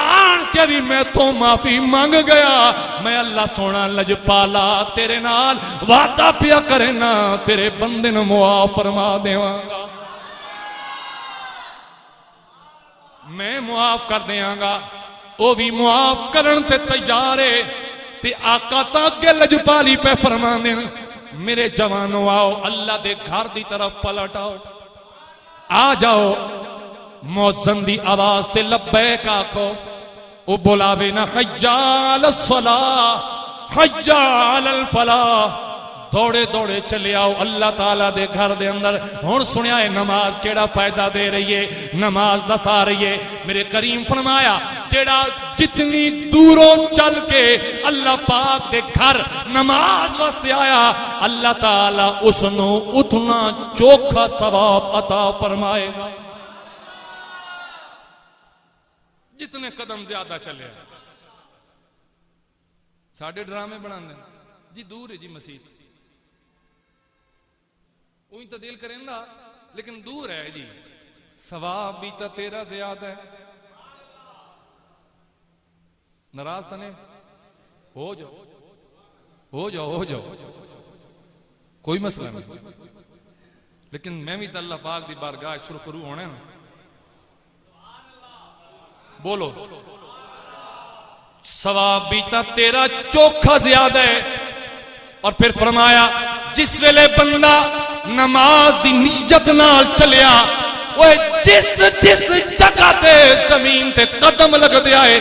آن کے بھی میں تو معافی مانگ گیا، میں اللہ سونا لجپالا تیرے نال وعدہ پیا کرنا تیرے بندے نو معاف فرما دیواں گا، میں معاف کر دیاں گا۔ او بھی معاف کرن تے تیارے تے آقا تا کے لجپالی پہ فرما دینا، میرے جوانوں آؤ اللہ دے گھر دی طرف پلٹ آؤ، آ جاؤ، موزن دی آواز تے لبیک آکھو، او بلاوے نا حی علی الصلاۃ حی علی الفلاح، دوڑے دوڑے چلے آؤ اللہ تعالیٰ دے گھر دے اندر. ہن سنیا ہے نماز کیڑا فائدہ دے رہی ہے, نماز دسا رہی ہے. میرے کریم فرمایا جیڑا جتنی دوروں چل کے اللہ پاک دے گھر نماز واسطے آیا, اللہ تعالیٰ اس نو اتنا چوکھا ثواب عطا فرمائے گا جتنے قدم زیادہ چلے. ساڑھے ڈرامے بنا دیں جی دور ہے جی مسجد, وہی تو دل کریں دا لیکن دور ہے جی, ثواب بھی تو تیرا زیادہ ہے. ناراض تو نہیں ہو جاؤ ہو جاؤ ہو جاؤ, کوئی مسئلہ نہیں, لیکن میں بھی تو اللہ پاک دی بارگاہ سرخرو ہونا ہے. بولو ثواب بھی تا تیرا چوکھا زیادہ ہے. اور پھر فرمایا جس ویلے بندہ نماز دی نجت نال چلیا, وہ جس جگہ تے زمین تے قدم لگ دیا ہے,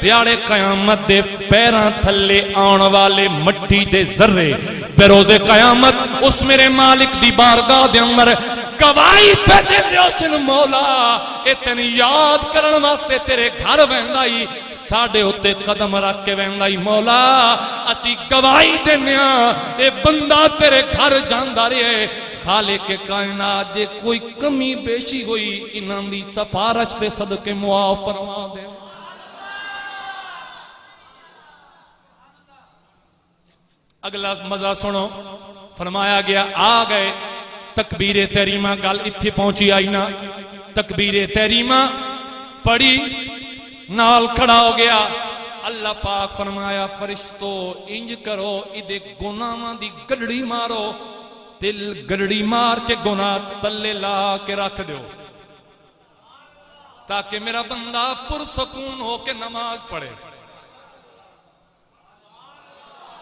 دیاڑے قیامت دے پیراں تھلے آن والے مٹی دے ذرے بروز قیامت اس میرے مالک دی بارگاہ دے اندر گواہی پہ دے دے اسن مولا اے تینی یاد کرن واسطے تیرے گھر ویندائی ساڑھے ہوتے قدم رکھ کے ویندائی. مولا اسی گواہی دینا اے بندہ تیرے گھر جاندہ رہے, خالق کے کائنات دے کوئی کمی بیشی ہوئی انہاں دی سفارش دے صدقے معاف فرما دے. اگلا مزہ سنو, فرمایا گیا آ گئے تکبیر تحریمہ, گل اتھے پہنچی آئی نا, تکبیر تحریمہ پڑھی نال کھڑا ہو گیا. اللہ پاک فرمایا فرشتو انج کرو ادھے گناہاں دی گڑڑی مارو, دل گڑڑی مار کے گناہ تلے لا کے رکھ دیو تاکہ میرا بندہ پرسکون ہو کے نماز پڑھے.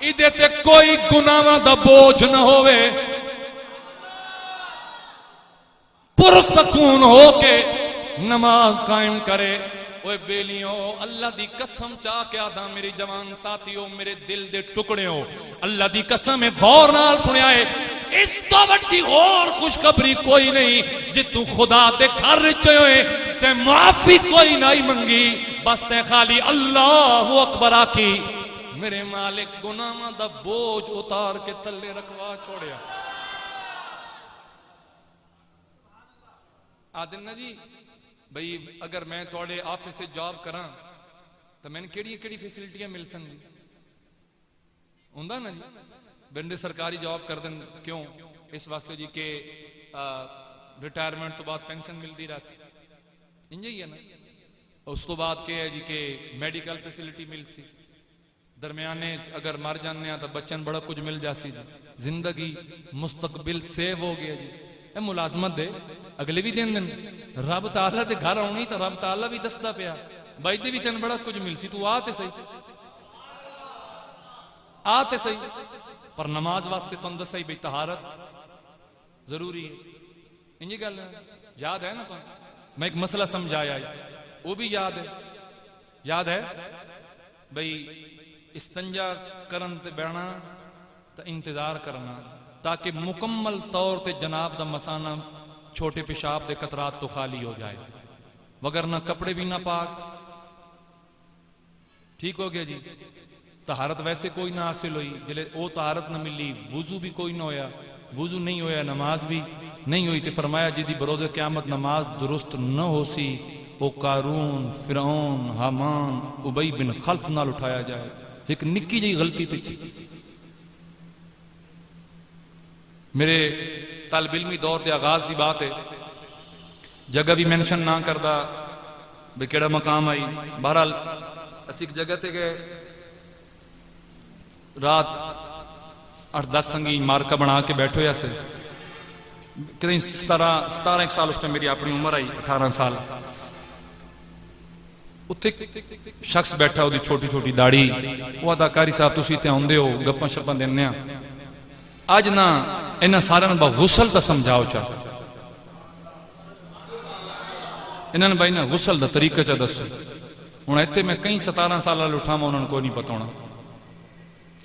ادھے تے کوئی گناہاں دا بوجھ نہ ہوئے, پرسکون ہو کے نماز قائم کرے. اوے بیلیوں اللہ دی قسم چاہ کے آدھا میری جوان ساتھیوں میرے دل دے ٹکڑے ہو, اللہ دی قسم غور نال سنیا ہے, اس تو وڈی اور خوشخبری کوئی نہیں جی تو خدا دے گھر چوئے تے معافی کوئی نہیں منگی, بس تے خالی اللہ اکبر آکی میرے مالک گناہاں دا بوجھ اتار کے تلے رکھوا چھوڑیا. آدن نا جی بھئی اگر میں توڑے آفس سے جاب کراں تو میں نے کیڑی فیسلٹیاں مل سن گی ہوندہ نا جی. بندے سرکاری جاب کر دیں کیوں, اس واسطے جی کہ ریٹائرمنٹ تو بعد پینشن مل دی رہا سی انجھے ہی ہے نا. اس تو بعد کیا ہے جی کہ میڈیکل فیسلٹی مل سی, درمیانے اگر مر جانے ہیں تو بچن بڑا کچھ مل جاسی جی, زندگی مستقبل سیو ہو گیا جی. اے ملازمت دے اگلے بھی دن رب تعالیٰ دے گھر آنی تو رب تعالیٰ بھی دستا پیا بائی دے بھی تین بڑا کچھ مل سی, تو آتے صحیح آتے صحیح, پر نماز واسطے تو اندر صحیح بھئی طہارت ضروری ہے. انجی گل یاد ہے نا تو میں ایک مسئلہ سمجھایا وہ بھی یاد ہے بھئی استنجا کرن تے بیٹھنا تا انتظار کرنا تاکہ مکمل طور تے جناب دا مسانہ چھوٹے پیشاب دے قطرات تو خالی ہو جائے, وگرنہ کپڑے بھی نہ پاک. ٹھیک ہو گیا جی. طہارت ویسے کوئی نہ حاصل ہوئی, جلے او طہارت نہ ملی, وضو بھی کوئی نہ ہویا, وضو نہیں ہویا نماز بھی نہیں ہوئی. تے فرمایا جدی بروز قیامت نماز درست نہ ہو سی او قارون, فرعون, حامان, ابی بن خلف نال اٹھایا جائے. ایک نکی جی غلطی پیچھے میرے طالب علمی دور دے آغاز دی بات ہے, جگہ بھی مینشن نہ کردا بے کیڑا مقام آئی. بہرحال اسی ایک جگہ تے گئے, رات 8-10 سنگی مارکا بنا کے بیٹھو یا سے کتنی 17 سال اس ٹائم میری اپنی عمر آئی 18 سال. اتھے شخص بیٹھا ہو دی چھوٹی چھوٹی داڑھی, وہ اداکاری صاحب تسی تے آندے ہو گپاں شپاں دینے ہیں, آج نا انہاں سارے با غسل تا سمجھاؤ چاہ, انہاں نے بھائی نا غسل دا طریقہ چاہ دسو. انہاں ایتے میں کئی 17 سالہ لٹھا میں انہاں نے کوئی نہیں پتا ہونا.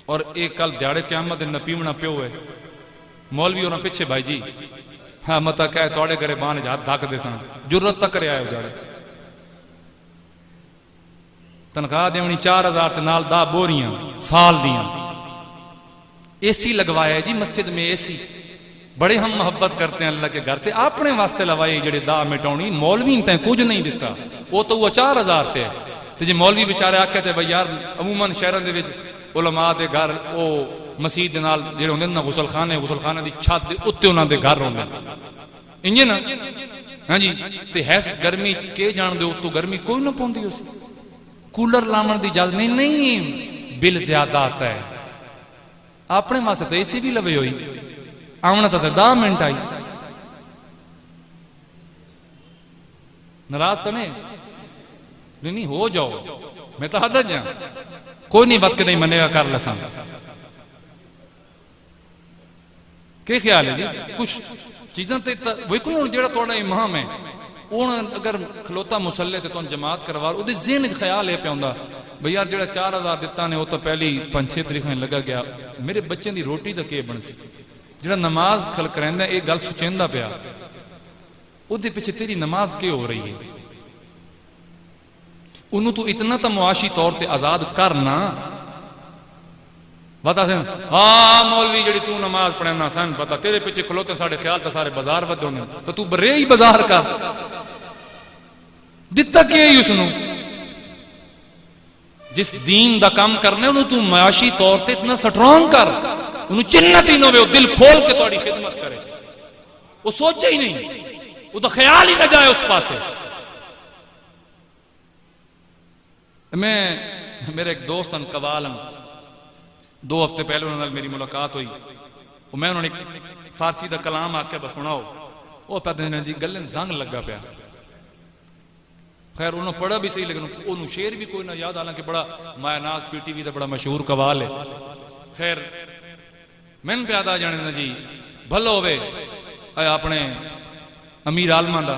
اور ایک کل دیاڑے قیامت دن نہ پیونا پیو ہے مولوی اور پیچھے بھائی جی ہاں متا کہے توڑے کرے بانے ہاتھ دھاک دے سان جرت تک کرے آئے دیاڑے تنخواہ دیونی 4000 تے نال 10 بوریاں سال دیاں اے سی لگوایا ہے جی مسجد میں اے سی بڑے ہم محبت کرتے ہیں اللہ کے گھر سے اپنے واسطے لوائے جڑے دا مٹاونی مولوی تے کچھ نہیں دیتا وہ تو وہ 4000 تے تے جی مولوی بیچارے آکھے تے بھائی یار عموماً شہراں دے وچ علماء دے گھر او مسجد دے نال جڑے ہوندے نا غسل خانے دی چھت دے اوتے انہاں دے گھر ہوندے انج نا ہاں جی تے ہے گرمی چ کے جان دے اوتوں گرمی کوئی نہ پوندی اس کولر لاون دی اجازت نہیں بل زیادہ آتا ہے اپنے واسطے تے اسی بھی لوے ہوئی آمنا تا 10 منٹ آئی ناراض تو نہیں ہو جاؤ میں تو حد جا کوئی نہیں بات کے نہیں منے گا کر لسان کیا خیال ہے جی کچھ چیزاں تے ویکن جیڑا توڑا امام ہے اون اگر کھلوتا مسلح تے تو جماعت کروا او دے ذہن وچ خیال ہے پیا ہوندا بھئی یار جیڑا 4000 دتا نے او تو پہلی 5-6 تاریخ میں لگا گیا میرے بچے دی روٹی دا کی بن سی جڑا نماز کھل کریندا اے گل سوچیندا پیا او دے پیچھے تیری نماز کی ہو رہی ہے انہوں تو اتنا تا معاشی طور تے آزاد کرنا بتا سن ہاں مولوی جڑی تو نماز پڑھنا سن پتا تیرے پیچھے کھلوتے ساڑے خیال تا سارے بازار ودوں نے تو برے ہی بازار کا دتا کیا ہی اس نو جس دین دا کام کرنے انہوں تو معاشی طور تے اتنا سٹرونگ کر انہوں چنت ہی نہ ہوئے دل کھول کے توڑی خدمت کرے وہ سوچے ہی نہیں وہ تو خیال ہی نہ جائے اس پاسے میرے ایک دوست ان قوالم 2 ہفتے پہلے انہوں نے میری ملاقات ہوئی میں انہوں نے فارسی دا کلام آکے بس سناؤ وہ پہتے ہیں جی گلن زنگ لگا پیا خیر انہوں پڑھا بھی صحیح لیکن انہوں شیر بھی کوئی نہ یاد حالانکہ بڑا مایا ناز پی ٹی وی دا بڑا مشہور قوال ہے خیر میں پہ آدھا جانے نا جی بھلو ہوئے آیا اپنے امیر عالمہ دا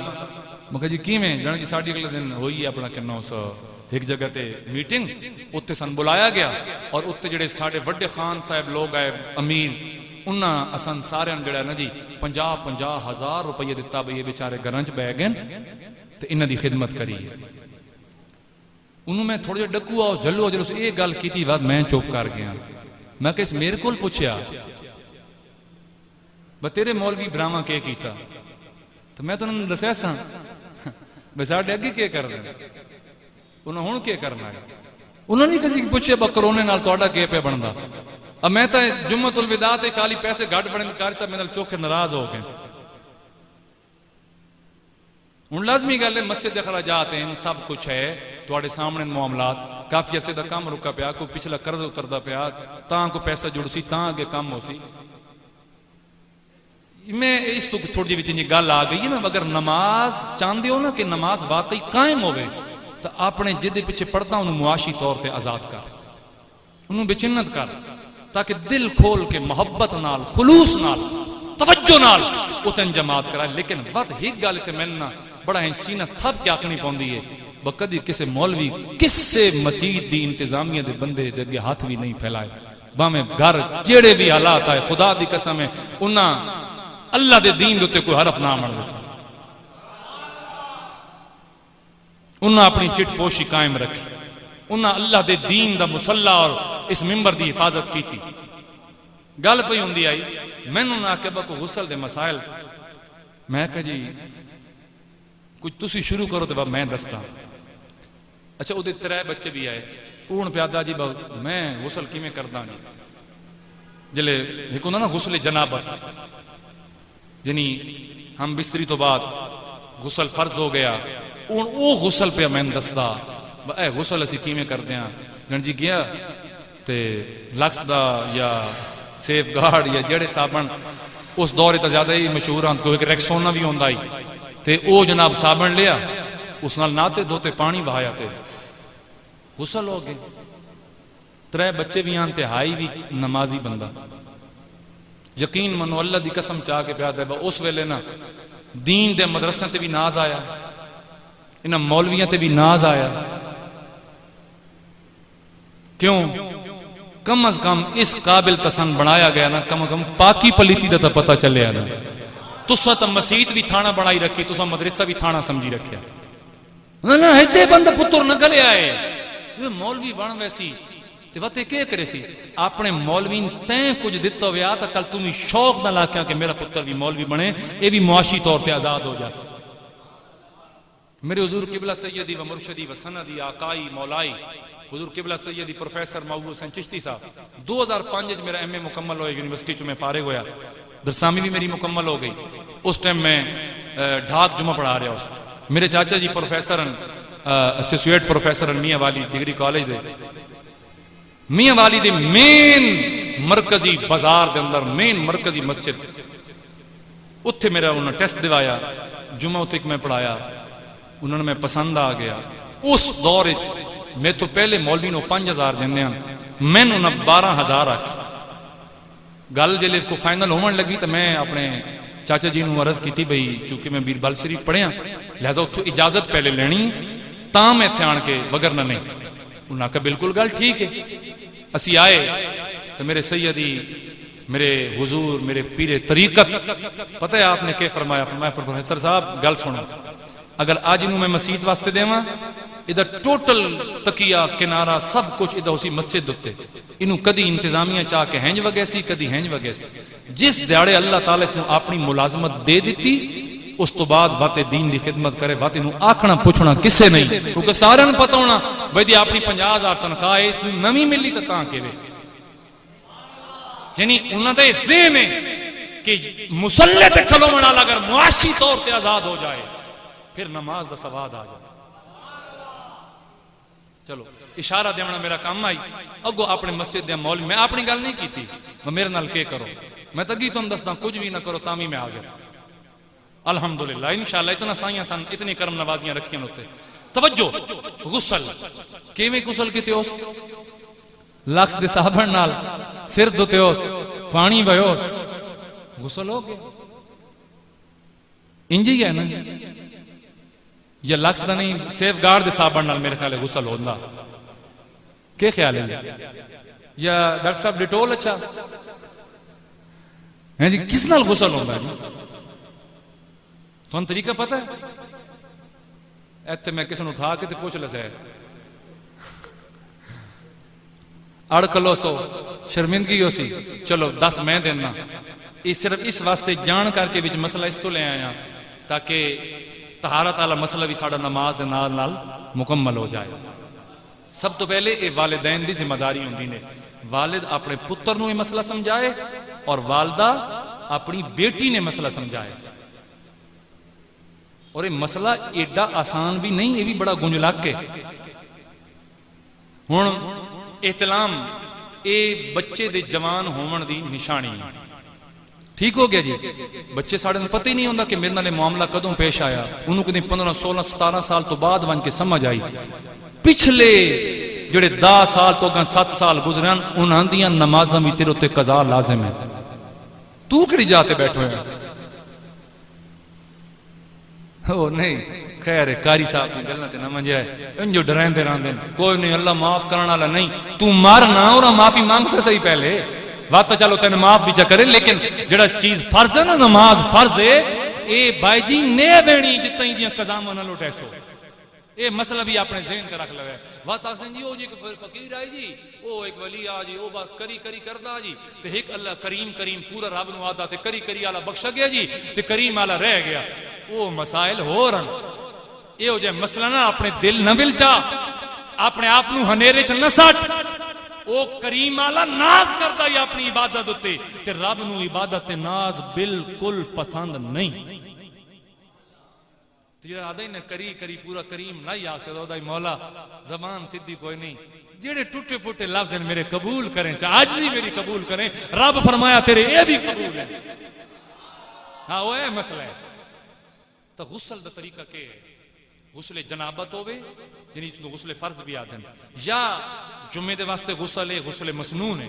مکہ جی کی میں جانے جی ساڑھی اگلے دن ہوئی اپنا کنو سو ایک جگہ تے میٹنگ اتنے سن بلایا گیا اور اتنے جڑے ساڑھے وڈے خان صاحب لوگ آئے امیر انہاں اسان سارے جڑا نا جی 50,000 روپیے دیتا بھئی یہ بیچارے گرنچ بہ گئے تے انہاں دی خدمت کری ہے انہوں میں تھوڑے ڈکو آؤ جلو جلو سے ایک گل کی تھی بعد میں چوپ کر گیا میں کہ اس میرے کول پوچھیا بس تیرے مولوی براما کے کیتا تو میں تو انہوں نے دسیا سا بیچارے اگے کیا کر رہے انہوں ہون کیا کرنا ہے انہوں نے کسی کی پوچھے با کرونے نال توڑا کیا پہ بندا اب میں تا جمعۃ الوداع تے خالی پیسے گھٹ بڑھیں کاری صاحب میں چوکھے ناراض ہو گئے ان لازمی گل ہے مسجد اخراجات ہیں سب کچھ ہے توڑے سامنے معاملات کافی عرصے دا کام رکا پیا کوئی پچھلا قرض اتردا پیا تاں کو پیسہ جڑ سی تاں اگے کم ہو سی میں اس تو تھوڑی جی وچ گل آ گئی نا اگر نماز چاہندے ہو نا کہ نماز واقعی قائم ہوئے تو اپنے جدے پیچھے پڑھتا انہوں معاشی طور تے آزاد کر انہوں بچنت کر تاکہ دل کھول کے محبت نال خلوص نال توجہ نال اتن جماعت کرائے لیکن وقت ہی گل تے ملنا بڑا ہی سینہ تھپ کے آکھنی پوندی ہے بکدی کسے مولوی کسے مسجد دی انتظامیہ دے بندے دے اگے ہاتھ بھی نہیں پھیلائے باہمیں گھر جیڑے بھی حالات آئے خدا دی قسم ہے انہاں اللہ دے دین دوتے کوئی حرف نہ مر دیتا انہاں اپنی چٹ پوشی قائم رکھی انہاں اللہ دے دین دا مسلح اور اس ممبر دی حفاظت کی تھی گل پہ ہوندی آئی میں نے ناکبہ کو غسل دے مسائل میں کہا جی کچھ تسی شروع کرو تو میں دستا اچھا وہ 3 بچے بھی آئے اون پیادا جی میں غسل کی میں کردہ نہیں جلے ایک ہوندہ نا غسل جنابت یعنی ہم بستری تو بعد غسل فرض ہو گیا او غسل پہ میں دستا اے غسل اسی کی میں کردے ہیں جن جی گیا تے لکس دا یا سیف گارڈ یا جڑے صابن اس دورے تا زیادہ ہی مشہور ہیں کوئی ایک ریکسونا بھی ہوندہ ہی تے او جناب صابن لیا اس نال ناتے دوتے پانی بہایا تے غسل ہو گئے 3 بچے بھی آنتے ہائی بھی نمازی بندہ یقین منو اللہ دی قسم چاہ کے پیادہ ہے اس ویلے نا دین دے مدرسہ تے بھی ناز آیا انہاں مولویاں تے بھی ناز آیا کیوں کم از کم اس قابل تسن بنایا گیا نا، کم از کم پاکی پلیتی دا تا پتہ چلے آنا. تسا تا مسیت بھی تھانا بنائی رکھی، تسا مدرسہ بھی تھانا سمجھی رکھیا. نا ہیتے بند پتر نہ گلے آئے یہ مولوی بن ویسی تے وتے کیا کرے سی اپنے مولوین تیں کچھ دتا ہویا تا کل تمہیں شوق نہ لاکھیا کہ میرا پتر بھی مولوی بنے، اے بھی معاشی طور تے آزاد ہو جاسی. میرے حضور قبلہ سیدی و مرشدی و سندی آقائی مولائی حضور قبلہ سیدی پروفیسر محبوب حسین چشتی صاحب 2005 میرا ایم اے مکمل ہوئے، یونیورسٹی چوں میں فارغ ہویا، درسامی بھی میری مکمل ہو گئی. اس ٹائم میں ڈھاک جمعہ پڑھا رہا اس. میرے چاچا جی پروفیسر اسوسیٹ پروفیسر میاں والی ڈگری کالج دے، میاں والی دے مین مرکزی بازار دے اندر مین مرکزی مسجد اتھے میرا انہوں نے ٹیسٹ دوایا، جمعہ اتھے میں پڑھایا، انہوں نے میں پسند آ گیا. اس دور میں تو پہلے مولوی نو 5000 دیندے ہیں، میں انہوں نے 12000 رکھ. گل جلے کو فائنل ہومن لگی تو میں اپنے چاچا جی نو عرض کی تھی بھئی چونکہ میں بیربل شریف پڑھیا لہذا اتھو اجازت پہلے لینی تاں میں تھے آن کے وگرنہ نہیں. انہوں نے کہا بالکل گل ٹھیک ہے. اسی آئے تو میرے سیدی میرے حضور میرے پیر طریقت پتہ ہے آپ نے کیا فرمایا؟ فرمایا پروفیسر صاحب گل سنو، اگر آج انہوں میں مسجد واسطے دیواں ادھر ٹوٹل تکیہ کنارہ سب کچھ ادھر اسی مسجد دوتے انہوں کدی انتظامیہ چاہ کے ہینج وگے سی کدی ہینج وگے سی. جس دیاڑے اللہ تعالیٰ اس نے اپنی ملازمت دے دیتی اس تو بعد باتیں دین دی خدمت کرے باتیں انہوں آکھنا پوچھنا کسے نہیں، کیونکہ سارے نے پتہ ہونا بھئی دی اپنی 50000 تنخواہ ہے اس نے نمی ملی تا تاں کے لئے. یعنی انہوں نے ذہن ہے کہ مسلح تے کھلو منال اگر معاشی طور تے آزاد ہو جائے پھر نماز دا سواد آ جائے. چلو اشارہ دینا میرا کام آئی. اگو اپنے مسجد دے مولوی میں اپنی گل نہیں کی تھی میں میرے نال کے کرو میں تگی تم دستا کچھ بھی نہ کرو تامی میں حاضر. الحمدللہ انشاءاللہ اتنا سائیاں سن اتنی کرم نوازیاں رکھیاں ہوتے. توجہ غسل کیویں غسل کیتے ہو؟ لکس دے صابن نال سر دھوتے ہو پانی بہو غسل ہو گیا. انجی ہے نا یا لکس دا نہیں سیف گارڈ دے صابن نال میرے خیال ہے غسل ہوندا. کیا خیال ہے؟ یا ڈاکٹر صاحب ڈیٹول اچھا ہے جی کس نال غسل ہوندا ہے جی؟ تھوڑا طریقہ پتہ ہے؟ ایتے میں کسی نے اٹھا کے تے پوچھ لسے اڑکلو سو شرمندگی ہو سی چلو 10 میں دینا. صرف اس واسطے جان کر کے بچ مسئلہ اس تو لے آیا تاکہ طہارت والا مسئلہ بھی ساڑھا نماز دے نال نال مکمل ہو جائے. سب تو پہلے یہ والدین دی ذمہ داری ہوندی نے. والد اپنے پتر نو یہ مسئلہ سمجھائے اور والدہ اپنی بیٹی نے مسئلہ سمجھائے. اور یہ مسئلہ ایڈا آسان بھی نہیں، یہ بھی بڑا گنجلاک ہے. ہن احتلام اے بچے دے جوان ہومن دی نشانی ٹھیک ہو گیا جی. بچے ساڑھے پتہ ہی نہیں ہوندہ کہ میرے نالے معاملہ کدوں پیش آیا. انہوں کدیں 15 16 17 سال تو بعد ون کے سمجھ آئی. پچھلے جڑے 10 سال تو 7 سال گزران انہاں دیاں نمازاں بھی تیرے تے قضا لازم ہے. تو کڑی جاتے بیٹھو ہیں؟ او نہیں خیر ہے کاری صاحب کی گلنا تے نہ منجائے ان جو ڈرائیں دے رہاں دیں کوئی نہیں اللہ معاف کرنا اللہ نہیں. تو مارنا اور معافی مانگتا صحیح پہلے وقت چلو تینے معاف بھی چا کرے لیکن جڑا چیز فرض ہے نا نماز فرض ہے اے بھائی جی نے بینی جتنا ہی دیاں قضامہ نہ لوٹے سو. اے مسئلہ بھی اپنے ذہن تے رکھ لگے. وقت آسن جی او جی فقیر آئی جی او ایک ولی آ جی او بات کری کری کردہ جی تے ایک اللہ کریم کریم پورا رب نو آدھا تے کری کری آلہ بخشا گیا جی تے کریم آلہ رہ گیا. او مسائل ہو رہن اے ہو جائے مسئلہ نا اپنے دل نہ بلچا اپنے آپ نو ہنیرے چ نہ سٹ. او کریم آلہ ناز کردہ یا اپنی عبادت ہوتے تے رب نو عبادت ناز بالکل پسند نہیں. تیرا آدھائی نے کری کری پورا کریم نہ آگ سے دائی مولا زبان صدی کوئی نہیں جیڑے ٹوٹے پوٹے لفظ میرے قبول کریں چاہے عاجزی میری قبول کریں. رب فرمایا تیرے اے بھی قبول ہے. ہاں وہ ہے مسئلہ ہے. تو غسل دا طریقہ کہ غسل جنابت ہوئے جنہی چلو غسل فرض بھی آدھیں یا جمعے دے واسطے غسل ہے غسل مسنون ہے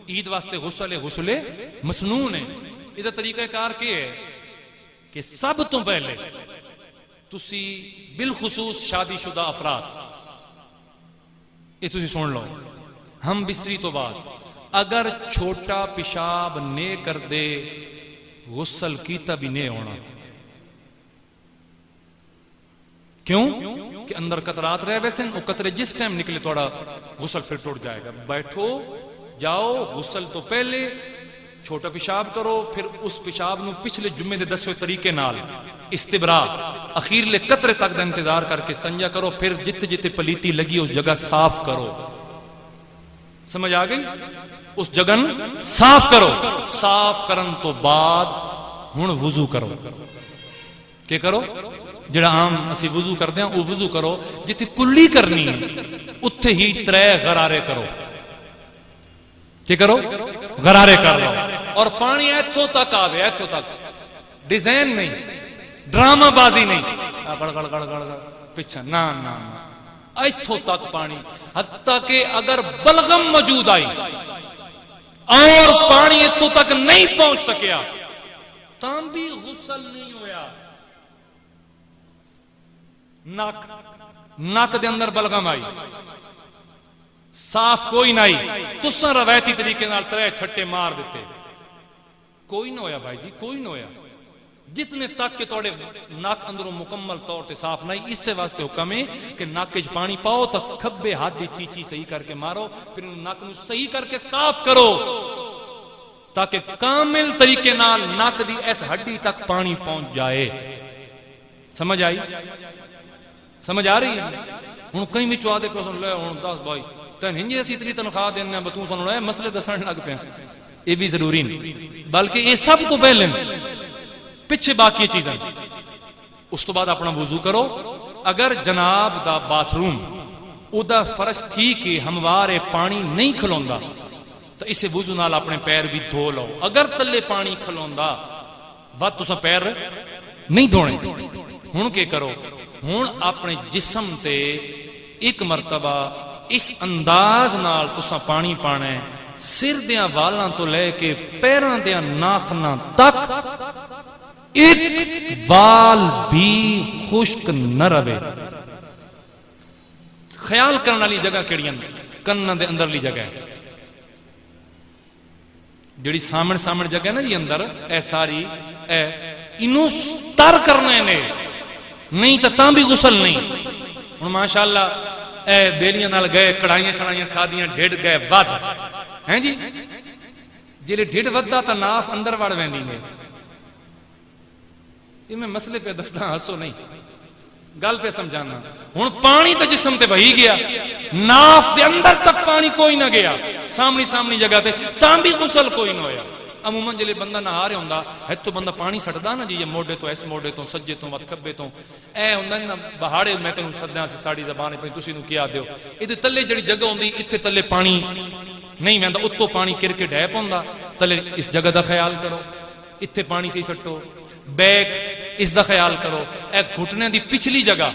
عید واسطے غسل ہے غسل مسنون ہے. ادھا طریقہ کار کے ہے کہ سب تو پہلے تسی بالخصوص شادی شدہ افراد یہ تسی سن لو ہم بسری تو بعد اگر چھوٹا پیشاب نے کر دے غسل کیتا بھی نہیں ہونا. کیوں کہ اندر قطرات رہ ویسے وہ قطرے جس ٹائم نکلے تھوڑا غسل پھر ٹوٹ جائے گا. بیٹھو جاؤ غسل تو پہلے چھوٹا پیشاب کرو, پھر اس پیشاب نو پچھلے جمعے دے 10 طریقے نال استبراء اخیر لے قطرے تک دا انتظار کر کے استنجا کرو, پھر جتے جتے پلیتی لگی اس جگہ صاف کرو. سمجھ آ گئی؟ اس جگہ صاف کرو. صاف کرن تو بعد ہن وضو کرو. کہ کرو جڑا عام اسی وضو کردے ہیں وہ وضو کرو. جتے کلی کرنی ہے اتھے ہی 3 غرارے کرو. کہ کرو غرارے کر لو, اور پانی ایتھوں تک آوے, ایتھوں تک, ڈیزائن نہیں, ڈرامہ بازی نہیں, گڑ گڑ گڑ گڑ پیچھے نا نا نا, ایتھوں تک پانی. حتیٰ کہ اگر بلغم موجود آئی اور پانی ایتھوں تک نہیں پہنچ سکیا تاں بھی غسل نہیں ہویا. ناک دے اندر بلغم آئی, صاف کوئی نہ آئی, تساں روایتی طریقے نال 3 چھٹے مار دیتے, کوئی نہ ہویا بھائی جی, کوئی نہ ہویا. جتنے تک کہ توڑے ناک اندروں مکمل طور تے صاف نہیں. اس سے واسطے حکم ہے کہ ناک وچ پانی پاؤ تو کھبے ہاتھ دی چیچی صحیح کر کے مارو, پھر ناک نو صحیح کر کے صاف کرو تاکہ کامل طریقے نال ناک دی اس ہڈی تک پانی پہنچ جائے. سمجھ آئی؟ سمجھ آ رہی ہے؟ ہن کئی وچ آدے پے سن لے ہن 10 بھائی تن ہنجے اسی اتنی تنخواہ دینے بتوں سن لے مسئلے دسن لگ پے. یہ بھی ضروری نہیں, بلکہ یہ سب کو پہلے پیچھے باقی چیزیں. اس تو بعد اپنا وضو کرو. اگر جناب دا باتھ روم او دا فرش ٹھیک ہے, ہموار ہے, پانی نہیں کھلوندا تو اسے وضو نال اپنے پیر بھی دھو لو. اگر تلے پانی کھلوندا ود تساں پیر نہیں دھونے. ہن کے کرو, ہن اپنے جسم تے ایک مرتبہ اس انداز نال تساں پانی پانا ہے, سر دیاں والاں تو لے کے پیراں دیاں ناخناں تک ایک وال بھی خشک نہ رہے. خیال کرنے والی جگہ کیڑیاں کناں دے اندرلی جگہ ہے, جڑی سامنے جگہ ہے نا جی اندر, اے ساری اے انہوں تر کرنے نے, نہیں تو تاں بھی غسل نہیں. ہن ماشاءاللہ اے بیلیاں نال گئے, کڑھائیاں شڑائیاں کھادیاں, ڈھڈ گئے ود ہیں جی, جڑے ڈھڈ ودا تا ناف اندر وڑ ویندی نے. یہ میں مسئلے پہ دستا, ہسو نہیں, گل پہ سمجھانا. ہن پانی تو جسم تے بہی گیا, ناف دے اندر تک پانی کوئی نہ گیا, سامنی جگہ تے تاں بھی غسل کوئی نہ ہویا. عموماً جلے بندہ نہ آ رہے ہوندا ہے تو بندہ پانی سٹدا نا جی, یہ موڈے تو اس موڈے تو سجے تو وت کھبے تو اے ہوندا نا بہاڑے. میں تینوں سدیاں سی ساڈی زبان پہ تسی نو کیا دیو, ایدے تلے جڑی جگہ ہوندی ایتھے تلے پانی نہیں ویندا, اتوں پانی گر کے ڈھے پوندا. تلے اس جگہ دا خیال کرو, ایتھے پانی سی سٹو. بیک اس دا خیال کرو, اے گھٹنے دی پچھلی جگہ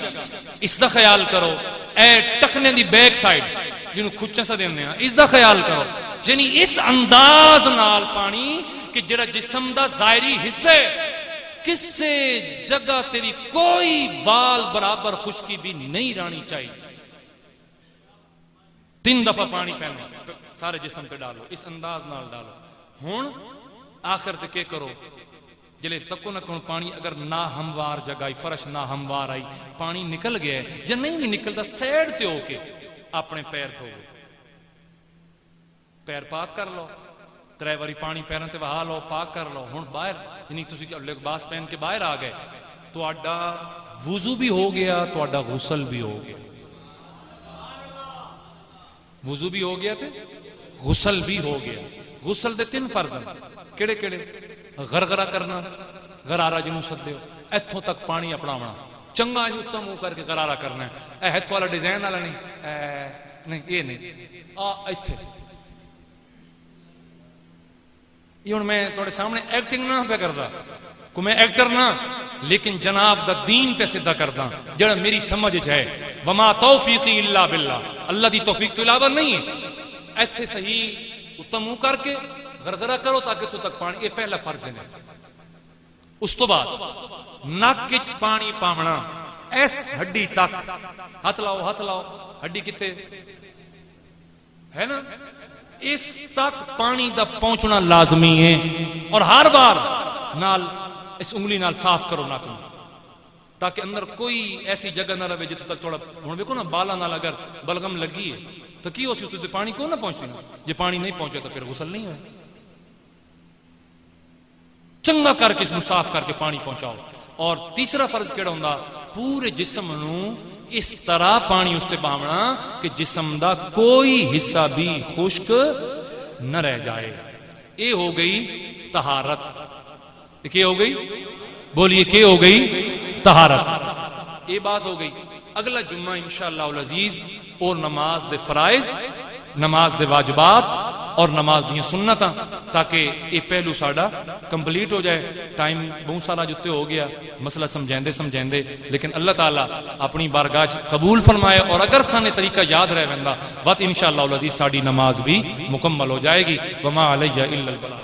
اس دا خیال کرو, اے ٹکنے دی بیک سائڈ جنوں کھچا سا دیندے ہیں اس دا خیال کرو. یعنی اس انداز نال پانی کہ جڑا جسم دا ظاہری حصے کسے جگہ تے بھی کوئی وال برابر خشکی بھی نہیں رانی چاہیے. 3 دفعہ پانی پہنا سارے جسم تے ڈالو, اس انداز نال ڈالو. ہن آخر تے کے کرو, جلے تکو نہ کون پانی اگر نہ ہموار جگہ آئی, فرش نہ ہموار آئی, پانی نکل گیا ہے یا نہیں بھی نکلتا, سیڈ تے ہو کے اپنے پیر دھو, پیر پاک کر لو, 3 باری پانی پیروں تے بہا لو, پاک کر لو. ہن باہر یعنی تسی لباس پہن کے باہر آ گئے, تہاڈا وضو بھی ہو گیا, تہاڈا غسل بھی ہو گیا. وضو بھی ہو گیا تے غسل بھی ہو گیا. غسل دے 3 فرض ہیں. کیڑے کیڑے؟ غرغرہ کرنا, غرارہ جنوں سدے ہو, ایتھوں تک پانی اپناونا, چنگا جو اتم منہ کر کے غرارہ کرنا ہے. اے ہتھ والا ڈیزائن والا نہیں, یہ نہیں, ایتھے. یہ ہن میں تھوڑے سامنے ایکٹنگ نہ پہ کردا, کو میں ایکٹر نہ, لیکن جناب دا دین پہ سدھا کردا جڑا میری سمجھ ہے. وما توفیقی الا باللہ, اللہ دی توفیق تو علاوہ نہیں ہے. ایتھے صحیح اتم منہ کر کے غرغرہ کرو تاکہ تو تک پانی, یہ پہلا فرض ہے. اس تو بعد نک وچ پانی پاونا, اس ہڈی تک. ہاتھ لاؤ, ہاتھ لاؤ, ہڈی کتے ہے نا, اس تک پانی دا پہنچنا لازمی ہے، اور ہر بار نال اس انگلی نال صاف کرو ناک نوں، تاکہ اندر کوئی ایسی جگہ نہ رہے جتنے تک تھوڑا ہن دیکھو نا بالا نال اگر بلغم لگی ہے تو کی ہو سی اس تے پانی کیوں نہ پہنچے نا، جے پانی نہیں پہنچے تو پھر غسل نہیں ہوئے، چنگا کر کے اس نوں صاف کر کے پانی پہنچاؤ۔ اور تیسرا فرض کیڑا ہوندا، پورے جسم نوں اس طرح پانی اس تے پاونا کہ جسم دا کوئی حصہ بھی خشک نہ رہ جائے، اے ہو گئی طہارت۔ کیا ہو گئی؟ بولیے کیا ہو گئی؟ طہارت۔ یہ بات ہو گئی۔ اگلا جمعہ انشاءاللہ العزیز اور نماز دے فرائض، نماز دے واجبات اور نماز دیاں سنتاں، تاکہ یہ پہلو ساڈا کمپلیٹ ہو جائے۔ ٹائم بہت سارا جتے ہو گیا مسئلہ سمجھیندے، لیکن اللہ تعالیٰ اپنی بارگاہ قبول فرمائے، اور اگر سانے طریقہ یاد رہ ویندا وقت انشاءاللہ العزیز ساڈی نماز بھی مکمل ہو جائے گی۔ وما علیہ الا البلاغ۔